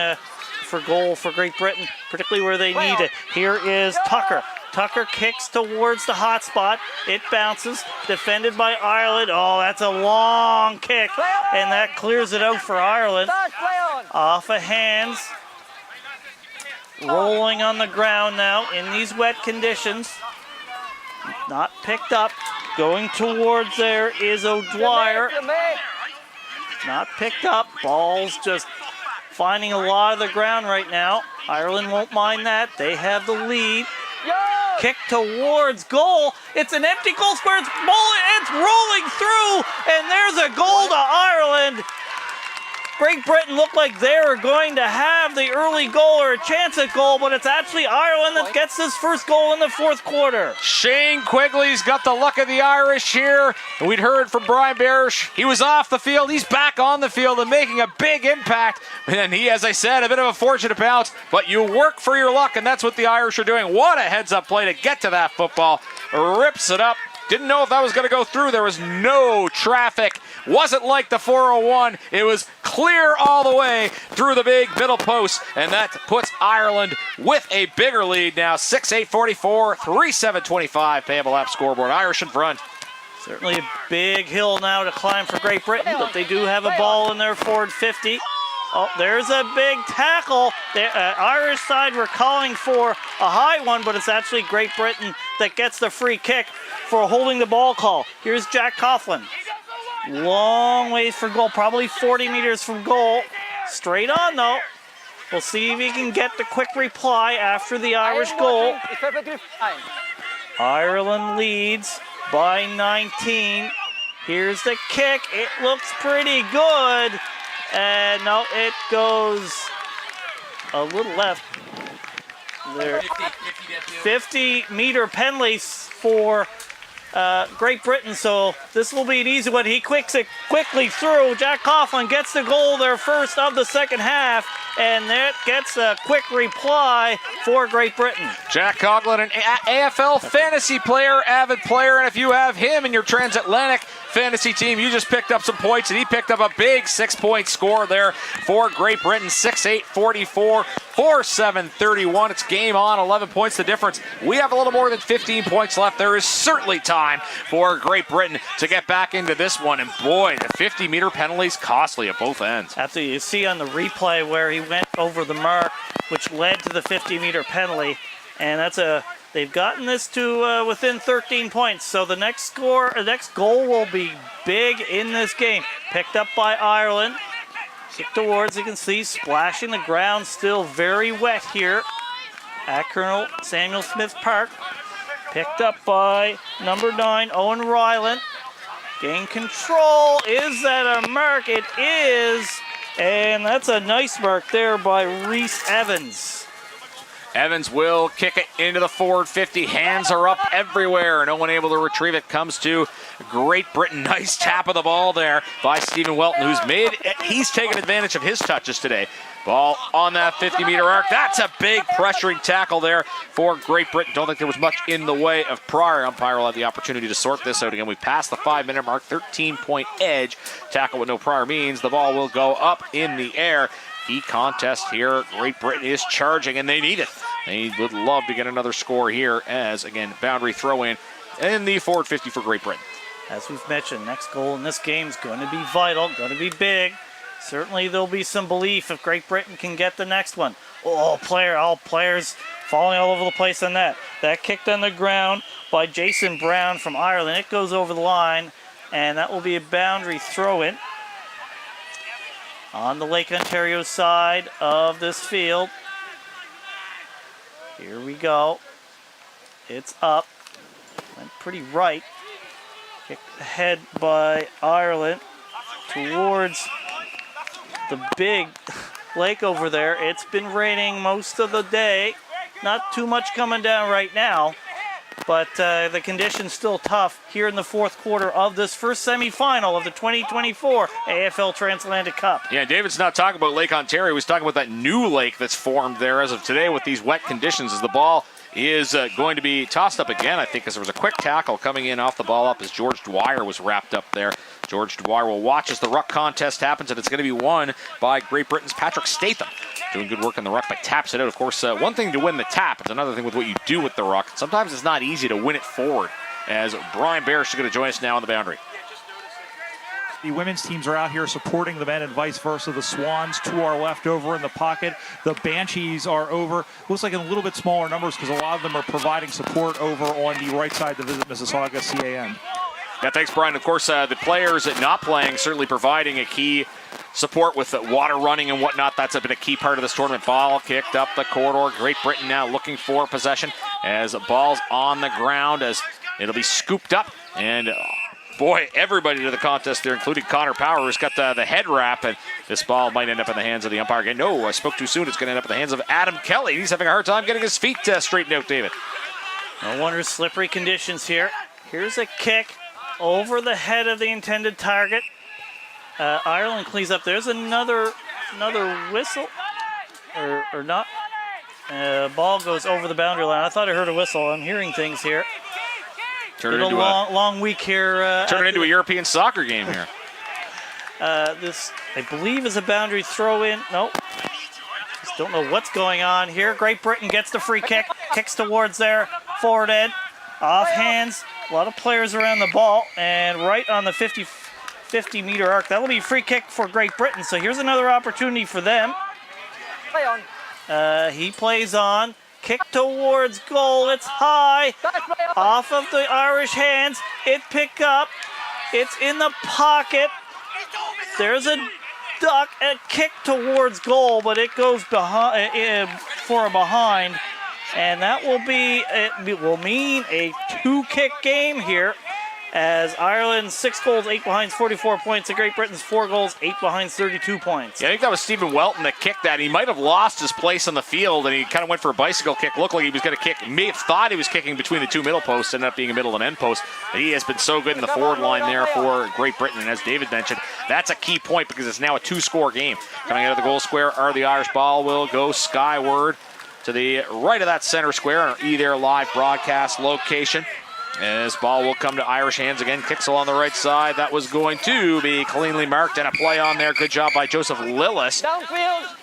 for goal for Great Britain, particularly where they need it. Here is Tucker. Tucker kicks towards the hot spot. It bounces, defended by Ireland. Oh, that's a long kick, and that clears it out for Ireland. Off of hands. Rolling on the ground now in these wet conditions. Not picked up. Going towards there is O'Dwyer. Not picked up. Ball's just finding a lot of the ground right now. Ireland won't mind that. They have the lead. Kick towards goal. It's an empty goal square. It's rolling through, and there's a goal to Ireland. Great Britain looked like they were going to have the early goal or a chance at goal, but it's actually Ireland that gets this first goal in the fourth quarter. Shane Quigley's got the luck of the Irish here. And we'd heard from Brian Barish. He was off the field. He's back on the field and making a big impact. And he, as I said, a bit of a fortunate bounce, but you work for your luck, and that's what the Irish are doing. What a heads-up play to get to that football. Rips it up. Didn't know if that was going to go through. There was no traffic. Wasn't like the 401. It was clear all the way through the big middle post, and that puts Ireland with a bigger lead now. 6-8-44, 3-7-25. Payable app scoreboard. Irish in front. Certainly a big hill now to climb for Great Britain, but they do have a ball in their forward 50. Oh, there's a big tackle. The Irish side were calling for a high one, but it's actually Great Britain that gets the free kick for holding the ball call. Here's Jack Coughlin. Long ways for goal, probably 40 meters from goal. Straight on, though. We'll see if he can get the quick reply after the Irish goal. Ireland leads by 19. Here's the kick. It looks pretty good. And no, it goes a little left. There. 50-meter penalty for Great Britain, so this will be an easy one. He quicks it quickly through. Jack Coughlin gets the goal there first of the second half, and that gets a quick reply for Great Britain. Jack Coughlin, an AFL fantasy player, avid player, and if you have him in your Transatlantic fantasy team, you just picked up some points, and he picked up a big 6-point score there for Great Britain. 6-8, 44, 4-7, 31. It's game on, 11 points the difference. We have a little more than 15 points left. There is certainly time for Great Britain to get back into this one. And boy, the 50-meter penalties costly at both ends. After you see on the replay where he went over the mark, which led to the 50-meter penalty, and they've gotten this to within 13 points. So the next goal will be big in this game. Picked up by Ireland. Kick towards, you can see, splashing the ground, still very wet here at Colonel Samuel Smith Park. Picked up by number 9, Owen Ryland. Gain control. Is that a mark? It is. And that's a nice mark there by Reese Evans. Evans will kick it into the forward 50. Hands are up everywhere. No one able to retrieve it. Comes to Great Britain. Nice tap of the ball there by Stephen Welton, he's taken advantage of his touches today. Ball on that 50-meter arc. That's a big pressuring tackle there for Great Britain. Don't think there was much in the way of Pryor. Umpire will have the opportunity to sort this out again. We've passed the 5-minute mark. 13-point edge. Tackle with no prior means. The ball will go up in the air. Key contest here. Great Britain is charging, and they need it. They would love to get another score here as, again, boundary throw-in in the forward 50 for Great Britain. As we've mentioned, next goal in this game is going to be vital, going to be big. Certainly there'll be some belief if Great Britain can get the next one. All players falling all over the place on that. That kicked on the ground by Jason Brown from Ireland. It goes over the line, and that will be a boundary throw-in. On the Lake Ontario side of this field. Here we go. It's up. Went pretty right. Kicked ahead by Ireland towards the big lake over there. It's been raining most of the day. Not too much coming down right now. But the conditions still tough here in the fourth quarter of this first semifinal of the 2024 AFL Transatlantic Cup. Yeah, David's not talking about Lake Ontario. He's talking about that new lake that's formed there as of today with these wet conditions as the ball is going to be tossed up again, I think, because there was a quick tackle coming in off the ball up as George Dwyer was wrapped up there. George Dwyer will watch as the ruck contest happens, and it's going to be won by Great Britain's Patrick Statham. Doing good work on the ruck, but taps it out. Of course, one thing to win the tap, it's another thing with what you do with the ruck. Sometimes it's not easy to win it forward, as Brian Barish is going to join us now on the boundary. The women's teams are out here supporting the men and vice versa. The Swans to our left over in the pocket. The Banshees are over. Looks like in a little bit smaller numbers because a lot of them are providing support over on the right side to Visit Mississauga CAN. Yeah, thanks, Brian. Of course, the players not playing certainly providing a key support with the water running and whatnot. That's been a key part of this tournament. Ball kicked up the corridor. Great Britain now looking for possession as ball's on the ground as it'll be scooped up. And boy, everybody to the contest there, including Connor Power, who's got the head wrap, and this ball might end up in the hands of the umpire again. No, I spoke too soon. It's going to end up in the hands of Adam Kelly. He's having a hard time getting his feet straightened out, David. No wonder slippery conditions here. Here's a kick over the head of the intended target. Ireland cleans up. There's another whistle, or not. Ball goes over the boundary line. I thought I heard a whistle. I'm hearing things here. Turn it into a long week here. Turn it into a European soccer game here. This, I believe, is a boundary throw-in. Nope. Just don't know what's going on here. Great Britain gets the free kick. Kicks towards their forward end. Off hands. A lot of players around the ball. And right on the 50-meter arc. That will be a free kick for Great Britain. So here's another opportunity for them. Play on. He plays on. Kick towards goal. It's high. Off of the Irish hands. It pick up. It's in the pocket. There's a duck. A kick towards goal, but it goes behind for a behind. And that will be, it will mean a 2-kick game here. As Ireland's 6 goals, 8 behinds, 44 points. And Great Britain's 4 goals, 8 behinds, 32 points. Yeah, I think that was Stephen Welton that kicked that. He might have lost his place on the field, and he kind of went for a bicycle kick. Looked like he was going to kick. May have thought he was kicking between the 2 middle posts, ended up being a middle and end post. But he has been so good in the forward line there for Great Britain. And as David mentioned, that's a key point because it's now a 2-score game. Coming out of the goal square are the Irish. Ball will go skyward to the right of that center square on our there live broadcast location. As ball will come to Irish hands again. Kicks along the right side. That was going to be cleanly marked, and a play on there. Good job by Joseph Lillis. Downfield.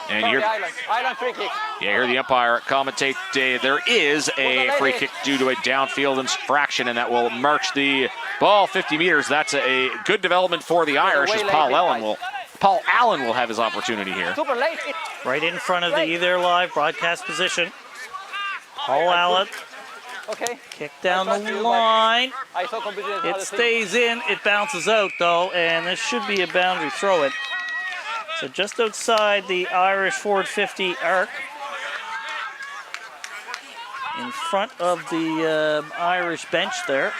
And here, Ireland free kick. yeah, hear the umpire commentate. There is a free kick due to a downfield infraction, and that will march the ball 50 meters. That's a good development for the Irish, as Paul Allen will have his opportunity here. Super late. Right in front of the either live broadcast position. Paul Allen. Okay. Kick down the line. I saw completely It stays in. It bounces out, though, and this should be a boundary throw-in. So just outside the Irish forward 50 arc. In front of the Irish bench there.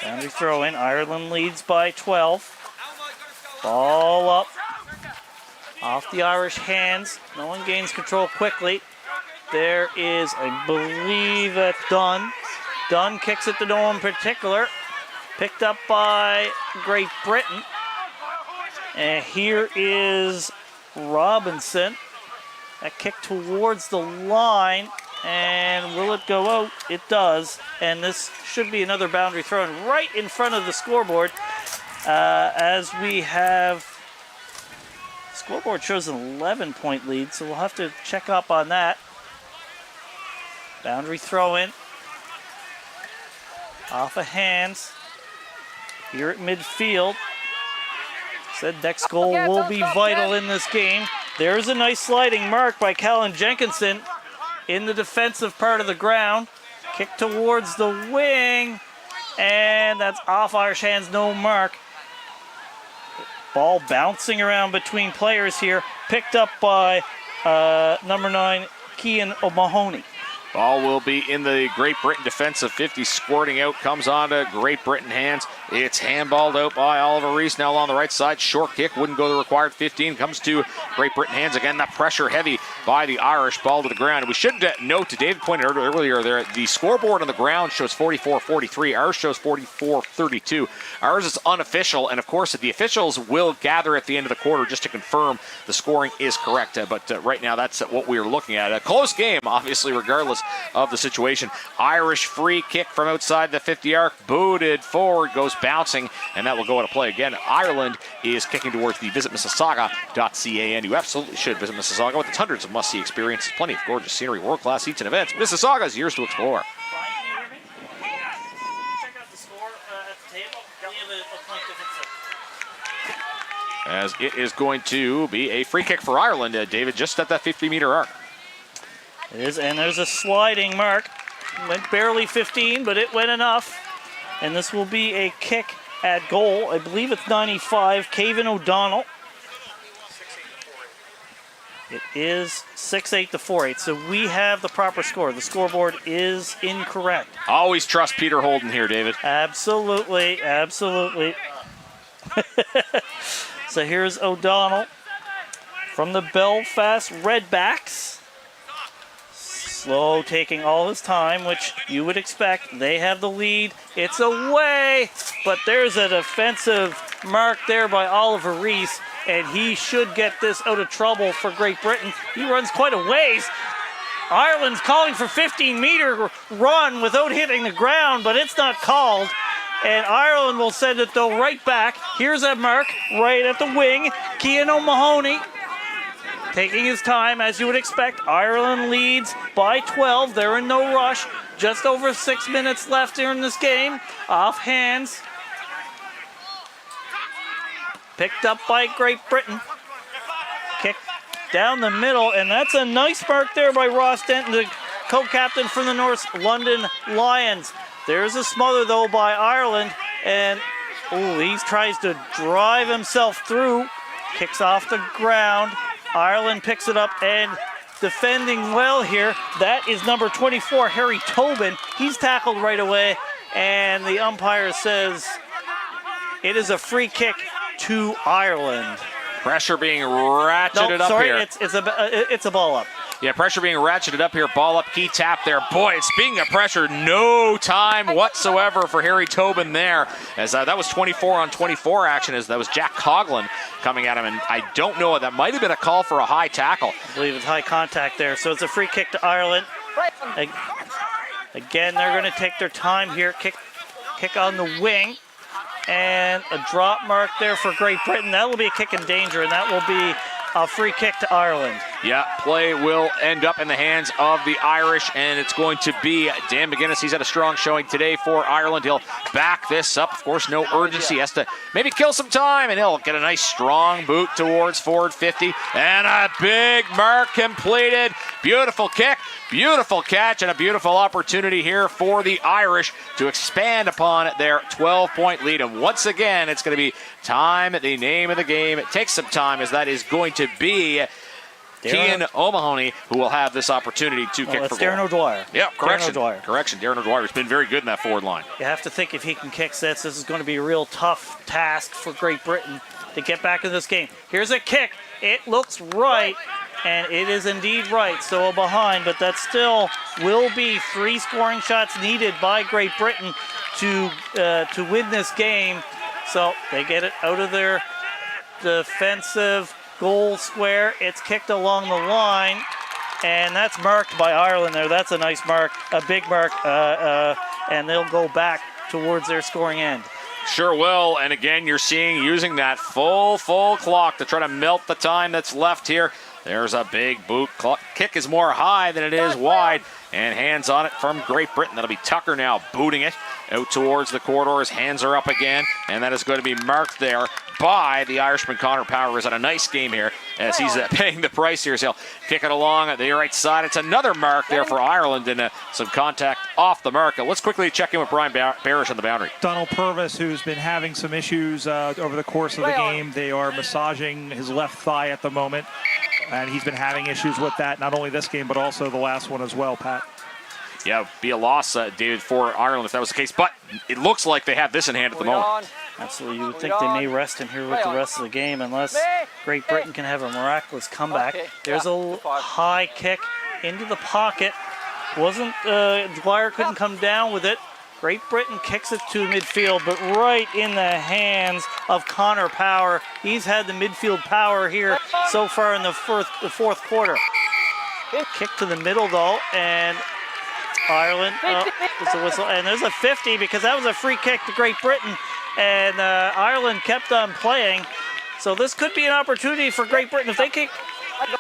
Boundary throw-in. Ireland leads by 12. Ball up. Off the Irish hands. No one gains control quickly. There is, I believe, Dunn. Dunn kicks it to no one in particular. Picked up by Great Britain. And here is Robinson. That kick towards the line. And will it go out? It does. And this should be another boundary throw right in front of the scoreboard. As we have, scoreboard shows an 11-point lead, so we'll have to check up on that. Boundary throw in. Off of hands. Here at midfield. Said next goal will be vital in this game. There's a nice sliding mark by Callan Jenkinson in the defensive part of the ground. Kick towards the wing. And that's off Irish hands, no mark. Ball bouncing around between players here. Picked up by number 9, Cian O'Mahony. Ball will be in the Great Britain defensive 50, squirting out, comes on to Great Britain hands. It's handballed out by Oliver Reese, now along the right side. Short kick, wouldn't go the required 15, comes to Great Britain hands again. The pressure heavy by the Irish, ball to the ground. We should note, David pointed out earlier there, the scoreboard on the ground shows 44-43. Ours shows 44-32. Ours is unofficial, and of course the officials will gather at the end of the quarter just to confirm the scoring is correct. But right now that's what we are looking at. A close game, obviously, regardless of the situation. Irish free kick from outside the 50 arc, booted forward, goes bouncing, and that will go into play again. Ireland is kicking towards the visitmississauga.ca, and you absolutely should visit Mississauga with its hundreds of must-see experiences, plenty of gorgeous scenery, world-class eats and events. Mississauga is yours to explore. As it is going to be a free kick for Ireland, David, just at that 50-meter arc. It is, and there's a sliding mark. Went barely 15, but it went enough. And this will be a kick at goal. I believe it's 95, Cavan O'Donnell. It is 6-8 to 4-8, so we have the proper score. The scoreboard is incorrect. Always trust Peter Holden here, David. Absolutely, absolutely. So here's O'Donnell from the Belfast Redbacks. Slow, taking all his time, which you would expect. They have the lead. It's away, but there's a defensive mark there by Oliver Reese, and he should get this out of trouble for Great Britain. He runs quite a ways. Ireland's calling for 15-meter run without hitting the ground, but it's not called. And Ireland will send it, though, right back. Here's a mark right at the wing. Cian O'Mahony taking his time, as you would expect. Ireland leads by 12. They're in no rush. Just over 6 minutes left here in this game. Off hands. Picked up by Great Britain. Kick down the middle, and that's a nice mark there by Ross Denton, the co-captain from the North London Lions. There's a smother, though, by Ireland, and he tries to drive himself through. Kicks off the ground. Ireland picks it up and defending well here. That is number 24, Harry Tobin. He's tackled right away, and the umpire says it is a free kick to Ireland. Pressure being ratcheted up here. It's a ball up. Yeah, pressure being ratcheted up here. Ball up, key tap there. Boy, speaking of pressure, no time whatsoever for Harry Tobin there. As that was 24-on-24 action, as that was Jack Coughlin coming at him. And I don't know, that might have been a call for a high tackle. I believe it's high contact there. So it's a free kick to Ireland. Again, they're going to take their time here. Kick on the wing. And a drop mark there for Great Britain. That will be a kick in danger, and that will be a free kick to Ireland. Yeah, play will end up in the hands of the Irish, and it's going to be Dan McGuinness. He's had a strong showing today for Ireland. He'll back this up. Of course, no urgency. He has to maybe kill some time, and he'll get a nice strong boot towards forward 50. And a big mark completed. Beautiful kick, beautiful catch, and a beautiful opportunity here for the Irish to expand upon their 12-point lead. And once again, it's going to be time, the name of the game. It takes some time, as that is going to be Cian O'Mahony, who will have this opportunity to kick for goal. Darren O'Dwyer. Yeah, correction. Darren O'Dwyer. Correction. Darren O'Dwyer has been very good in that forward line. You have to think if he can kick sets, this is going to be a real tough task for Great Britain to get back in this game. Here's a kick. It looks right, and it is indeed right. So behind, but that still will be 3 scoring shots needed by Great Britain to win this game. So they get it out of their defensive goal square. It's kicked along the line, and that's marked by Ireland there. That's a nice mark, a big mark, and they'll go back towards their scoring end. Sure will, and again, you're seeing using that full clock to try to melt the time that's left here. There's a big boot. Kick is more high than it is wide, and hands on it from Great Britain. That'll be Tucker now booting it out towards the corridor. His hands are up again, and that is going to be marked there by the Irishman. Connor Power is had a nice game here as he's paying the price here. So he'll kick it along the right side. It's another mark there for Ireland, and some contact off the mark. Let's quickly check in with Brian Barish on the boundary. Donald Purvis, who's been having some issues over the course of the game. They are massaging his left thigh at the moment, and he's been having issues with that, not only this game, but also the last one as well, Pat. Yeah, be a loss, David, for Ireland if that was the case. But it looks like they have this in hand at the moment. Absolutely. You would think they may rest him here with the rest of the game unless Great Britain can have a miraculous comeback. There's a high kick into the pocket. Dwyer couldn't come down with it. Great Britain kicks it to midfield, but right in the hands of Connor Power. He's had the midfield power here so far in the fourth quarter. Kick to the middle, though, and Ireland, there's a whistle, and there's a 50 because that was a free kick to Great Britain, and Ireland kept on playing. So this could be an opportunity for Great Britain. If they kick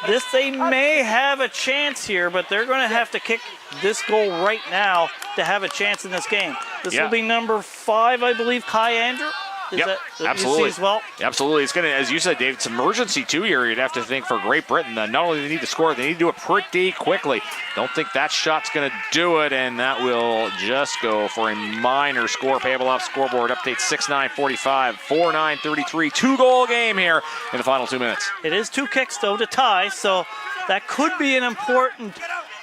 this, they may have a chance here, but they're going to have to kick this goal right now to have a chance in this game. This will be number 5, I believe, Kai Andrew. That absolutely. You see as well? Absolutely. It's going to, as you said, Dave, it's emergency too here. You'd have to think for Great Britain. Not only do they need to score, they need to do it pretty quickly. Don't think that shot's going to do it, and that will just go for a minor score. Payable off scoreboard update 6-9-45, 4-9-33. 2-goal game here in the final 2 minutes. It is 2 kicks, though, to tie, so that could be an important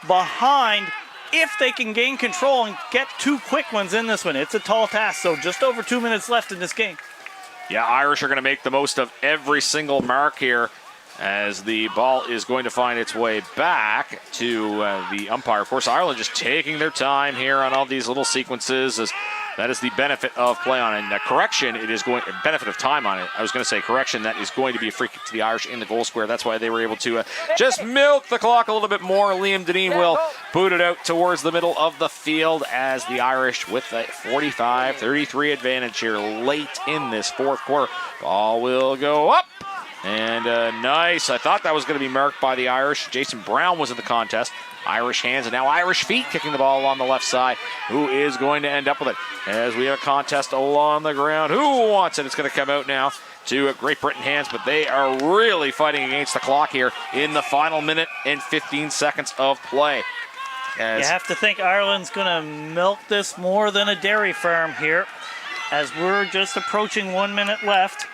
behind if they can gain control and get 2 quick ones in this one. It's a tall task, so just over 2 minutes left in this game. Yeah, Irish are going to make the most of every single mark here as the ball is going to find its way back to the umpire. Of course, Ireland just taking their time here on all these little sequences. As that is the benefit of play on it. And correction, it is going benefit of time on it. I was going to say correction. That is going to be a free kick to the Irish in the goal square. That's why they were able to just milk the clock a little bit more. Liam Deneen will boot it out towards the middle of the field as the Irish with a 45-33 advantage here late in this fourth quarter. Ball will go up. And nice. I thought that was going to be marked by the Irish. Jason Brown was in the contest. Irish hands and now Irish feet kicking the ball along the left side. Who is going to end up with it? As we have a contest along the ground. Who wants it? It's going to come out now to Great Britain hands, but they are really fighting against the clock here in the final minute and 15 seconds of play. You have to think Ireland's going to milk this more than a dairy farm here as we're just approaching 1 minute left.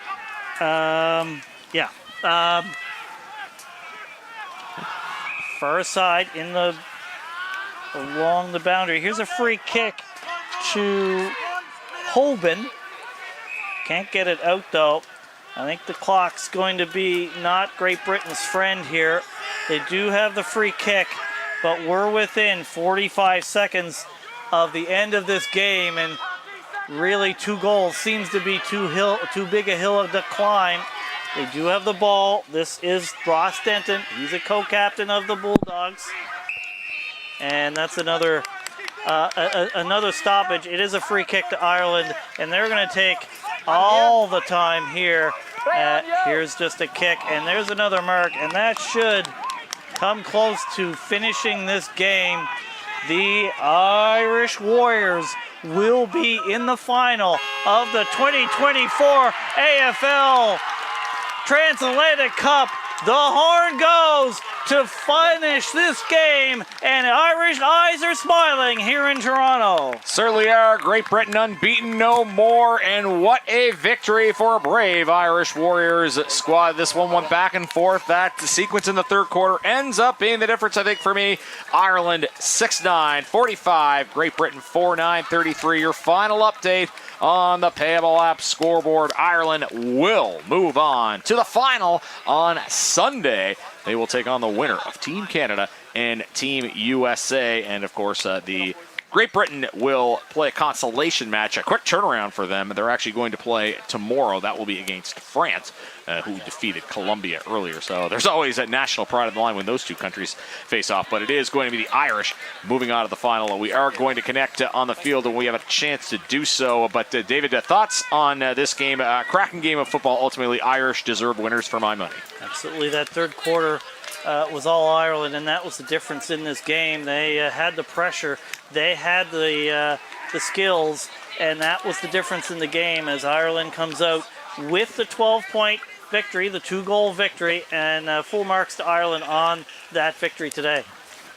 Far side along the boundary. Here's a free kick to Holben. Can't get it out though. I think the clock's going to be not Great Britain's friend here. They do have the free kick, but we're within 45 seconds of the end of this game, and really 2 goals seems to be too big a hill to climb. They do have the ball. This is Ross Denton. He's a co-captain of the Bulldogs. And that's another another stoppage. It is a free kick to Ireland, and they're going to take all the time here. Here's just a kick, and there's another mark, and that should come close to finishing this game. The Irish Warriors will be in the final of the 2024 AFL Transatlantic Cup. The horn goes to finish this game, and Irish eyes are smiling here in Toronto. Certainly are. Great Britain unbeaten no more, and what a victory for a brave Irish Warriors squad. This one went back and forth. That sequence in the third quarter ends up being the difference, I think, for me. Ireland 6-9, 45. Great Britain 4-9, 33. Your final update on the Payable app scoreboard. Ireland will move on to the final on Sunday. They will take on the winner of Team Canada and Team USA. And, of course, the Great Britain will play a consolation match, a quick turnaround for them. They're actually going to play tomorrow. That will be against France, who defeated Colombia earlier. So there's always a national pride on the line when those two countries face off. But it is going to be the Irish moving on to the final. We are going to connect on the field, and we have a chance to do so. But, David, thoughts on this game? Cracking game of football. Ultimately, Irish deserve winners for my money. Absolutely. That third quarter was all Ireland, and that was the difference in this game. They had the pressure. They had the skills, and that was the difference in the game as Ireland comes out with the 12-point victory, the 2-goal victory, and full marks to Ireland on that victory today.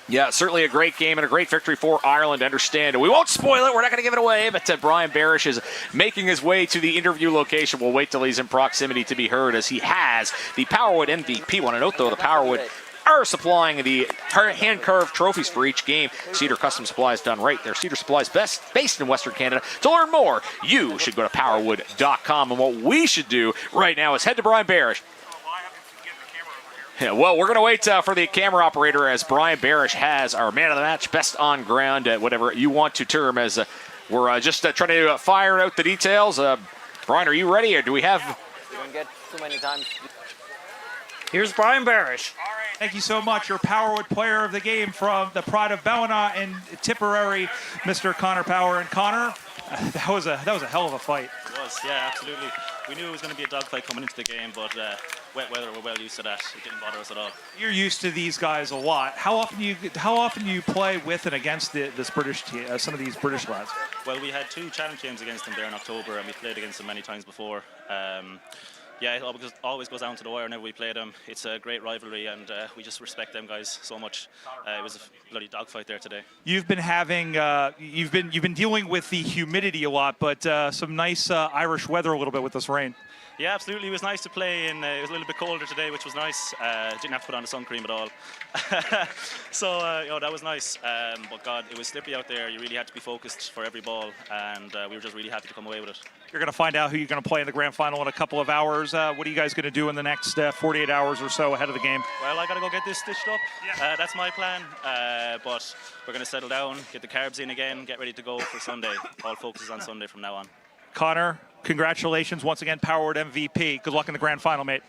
Yeah, certainly a great game and a great victory for Ireland, understand. We won't spoil it. We're not going to give it away, but Brian Barish is making his way to the interview location. We'll wait till he's in proximity to be heard as he has the Powerwood MVP. Want to note, though, the Powerwood are supplying the hand-carved trophies for each game. Cedar Custom Supplies done right. They're Cedar Supplies based in Western Canada. To learn more, you should go to powerwood.com. And what we should do right now is head to Brian Barish. Yeah, well, we're going to wait for the camera operator as Brian Barish has our man of the match, best on ground, whatever you want to term, as we're just trying to fire out the details. Brian, are you ready, or do we have... You don't get too many times. Here's Brian Barish. Thank you so much. Your Powerwood player of the game from the Pride of Ballina and Tipperary, Mr. Connor Power. And Connor, that was a hell of a fight. It was, yeah, absolutely. We knew it was going to be a dogfight coming into the game, but wet weather, we're well used to that. It didn't bother us at all. You're used to these guys a lot. How often do you play with and against this British team, some of these British lads? Well, we had 2 challenge games against them there in October, and we played against them many times before. Yeah, it always goes down to the wire whenever we play them. It's a great rivalry, and we just respect them guys so much. It was a bloody dogfight there today. You've been having, you've been dealing with the humidity a lot, but some nice Irish weather a little bit with this rain. Yeah, absolutely. It was nice to play, and it was a little bit colder today, which was nice. Didn't have to put on the sun cream at all. So, that was nice. But God, it was slippery out there. You really had to be focused for every ball, and we were just really happy to come away with it. You're going to find out who you're going to play in the grand final in a couple of hours. What are you guys going to do in the next 48 hours or so ahead of the game? Well, I got to go get this stitched up. Yeah. That's my plan. But we're going to settle down, get the carbs in again, get ready to go for Sunday. All focus is on Sunday from now on. Connor, congratulations once again, Powerwood MVP. Good luck in the grand final, mate.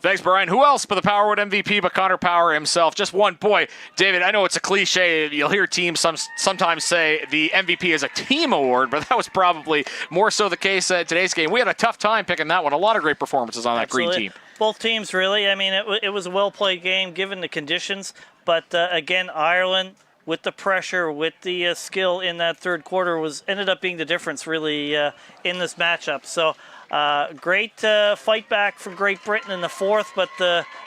Thanks, Brian. Who else but the Powerwood MVP but Connor Power himself? Just one. Boy, David, I know it's a cliche. You'll hear teams sometimes say the MVP is a team award, but that was probably more so the case in today's game. We had a tough time picking that one. A lot of great performances on that green team. Both teams, really. I mean, it was a well-played game given the conditions. But, again, Ireland, with the pressure, with the skill in that third quarter, ended up being the difference, really, in this matchup. So, great fight back from Great Britain in the fourth, but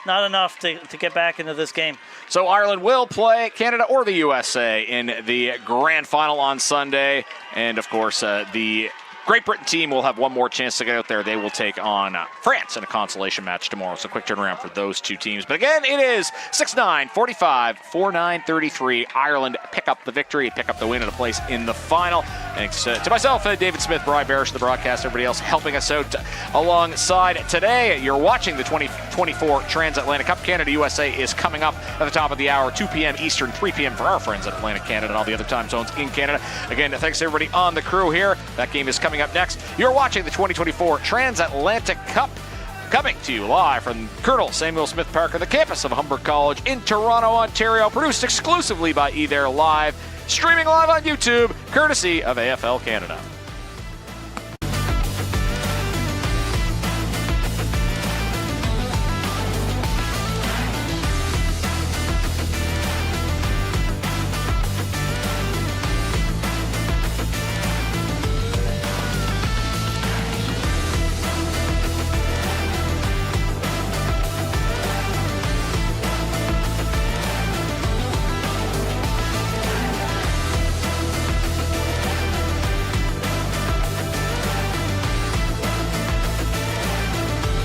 not enough to get back into this game. So Ireland will play Canada or the USA in the grand final on Sunday. And, of course, the Great Britain team will have one more chance to get out there. They will take on France in a consolation match tomorrow. So quick turnaround for those two teams. But again, it is 6-9, 45, 4-9, 33. Ireland pick up the victory, pick up the win, and a place in the final. Thanks to myself, David Smith, Brian Barish, the broadcast, everybody else helping us out alongside today. You're watching the 2024 Transatlantic Cup. Canada USA is coming up at the top of the hour, 2 p.m. Eastern, 3 p.m. for our friends at Atlantic Canada and all the other time zones in Canada. Again, thanks to everybody on the crew here. That game is coming up next. You're watching the 2024 Transatlantic Cup. Coming to you live from Colonel Samuel Smith Park on the campus of Humber College in Toronto, Ontario. Produced exclusively by eThere Live. Streaming live on YouTube, courtesy of AFL Canada.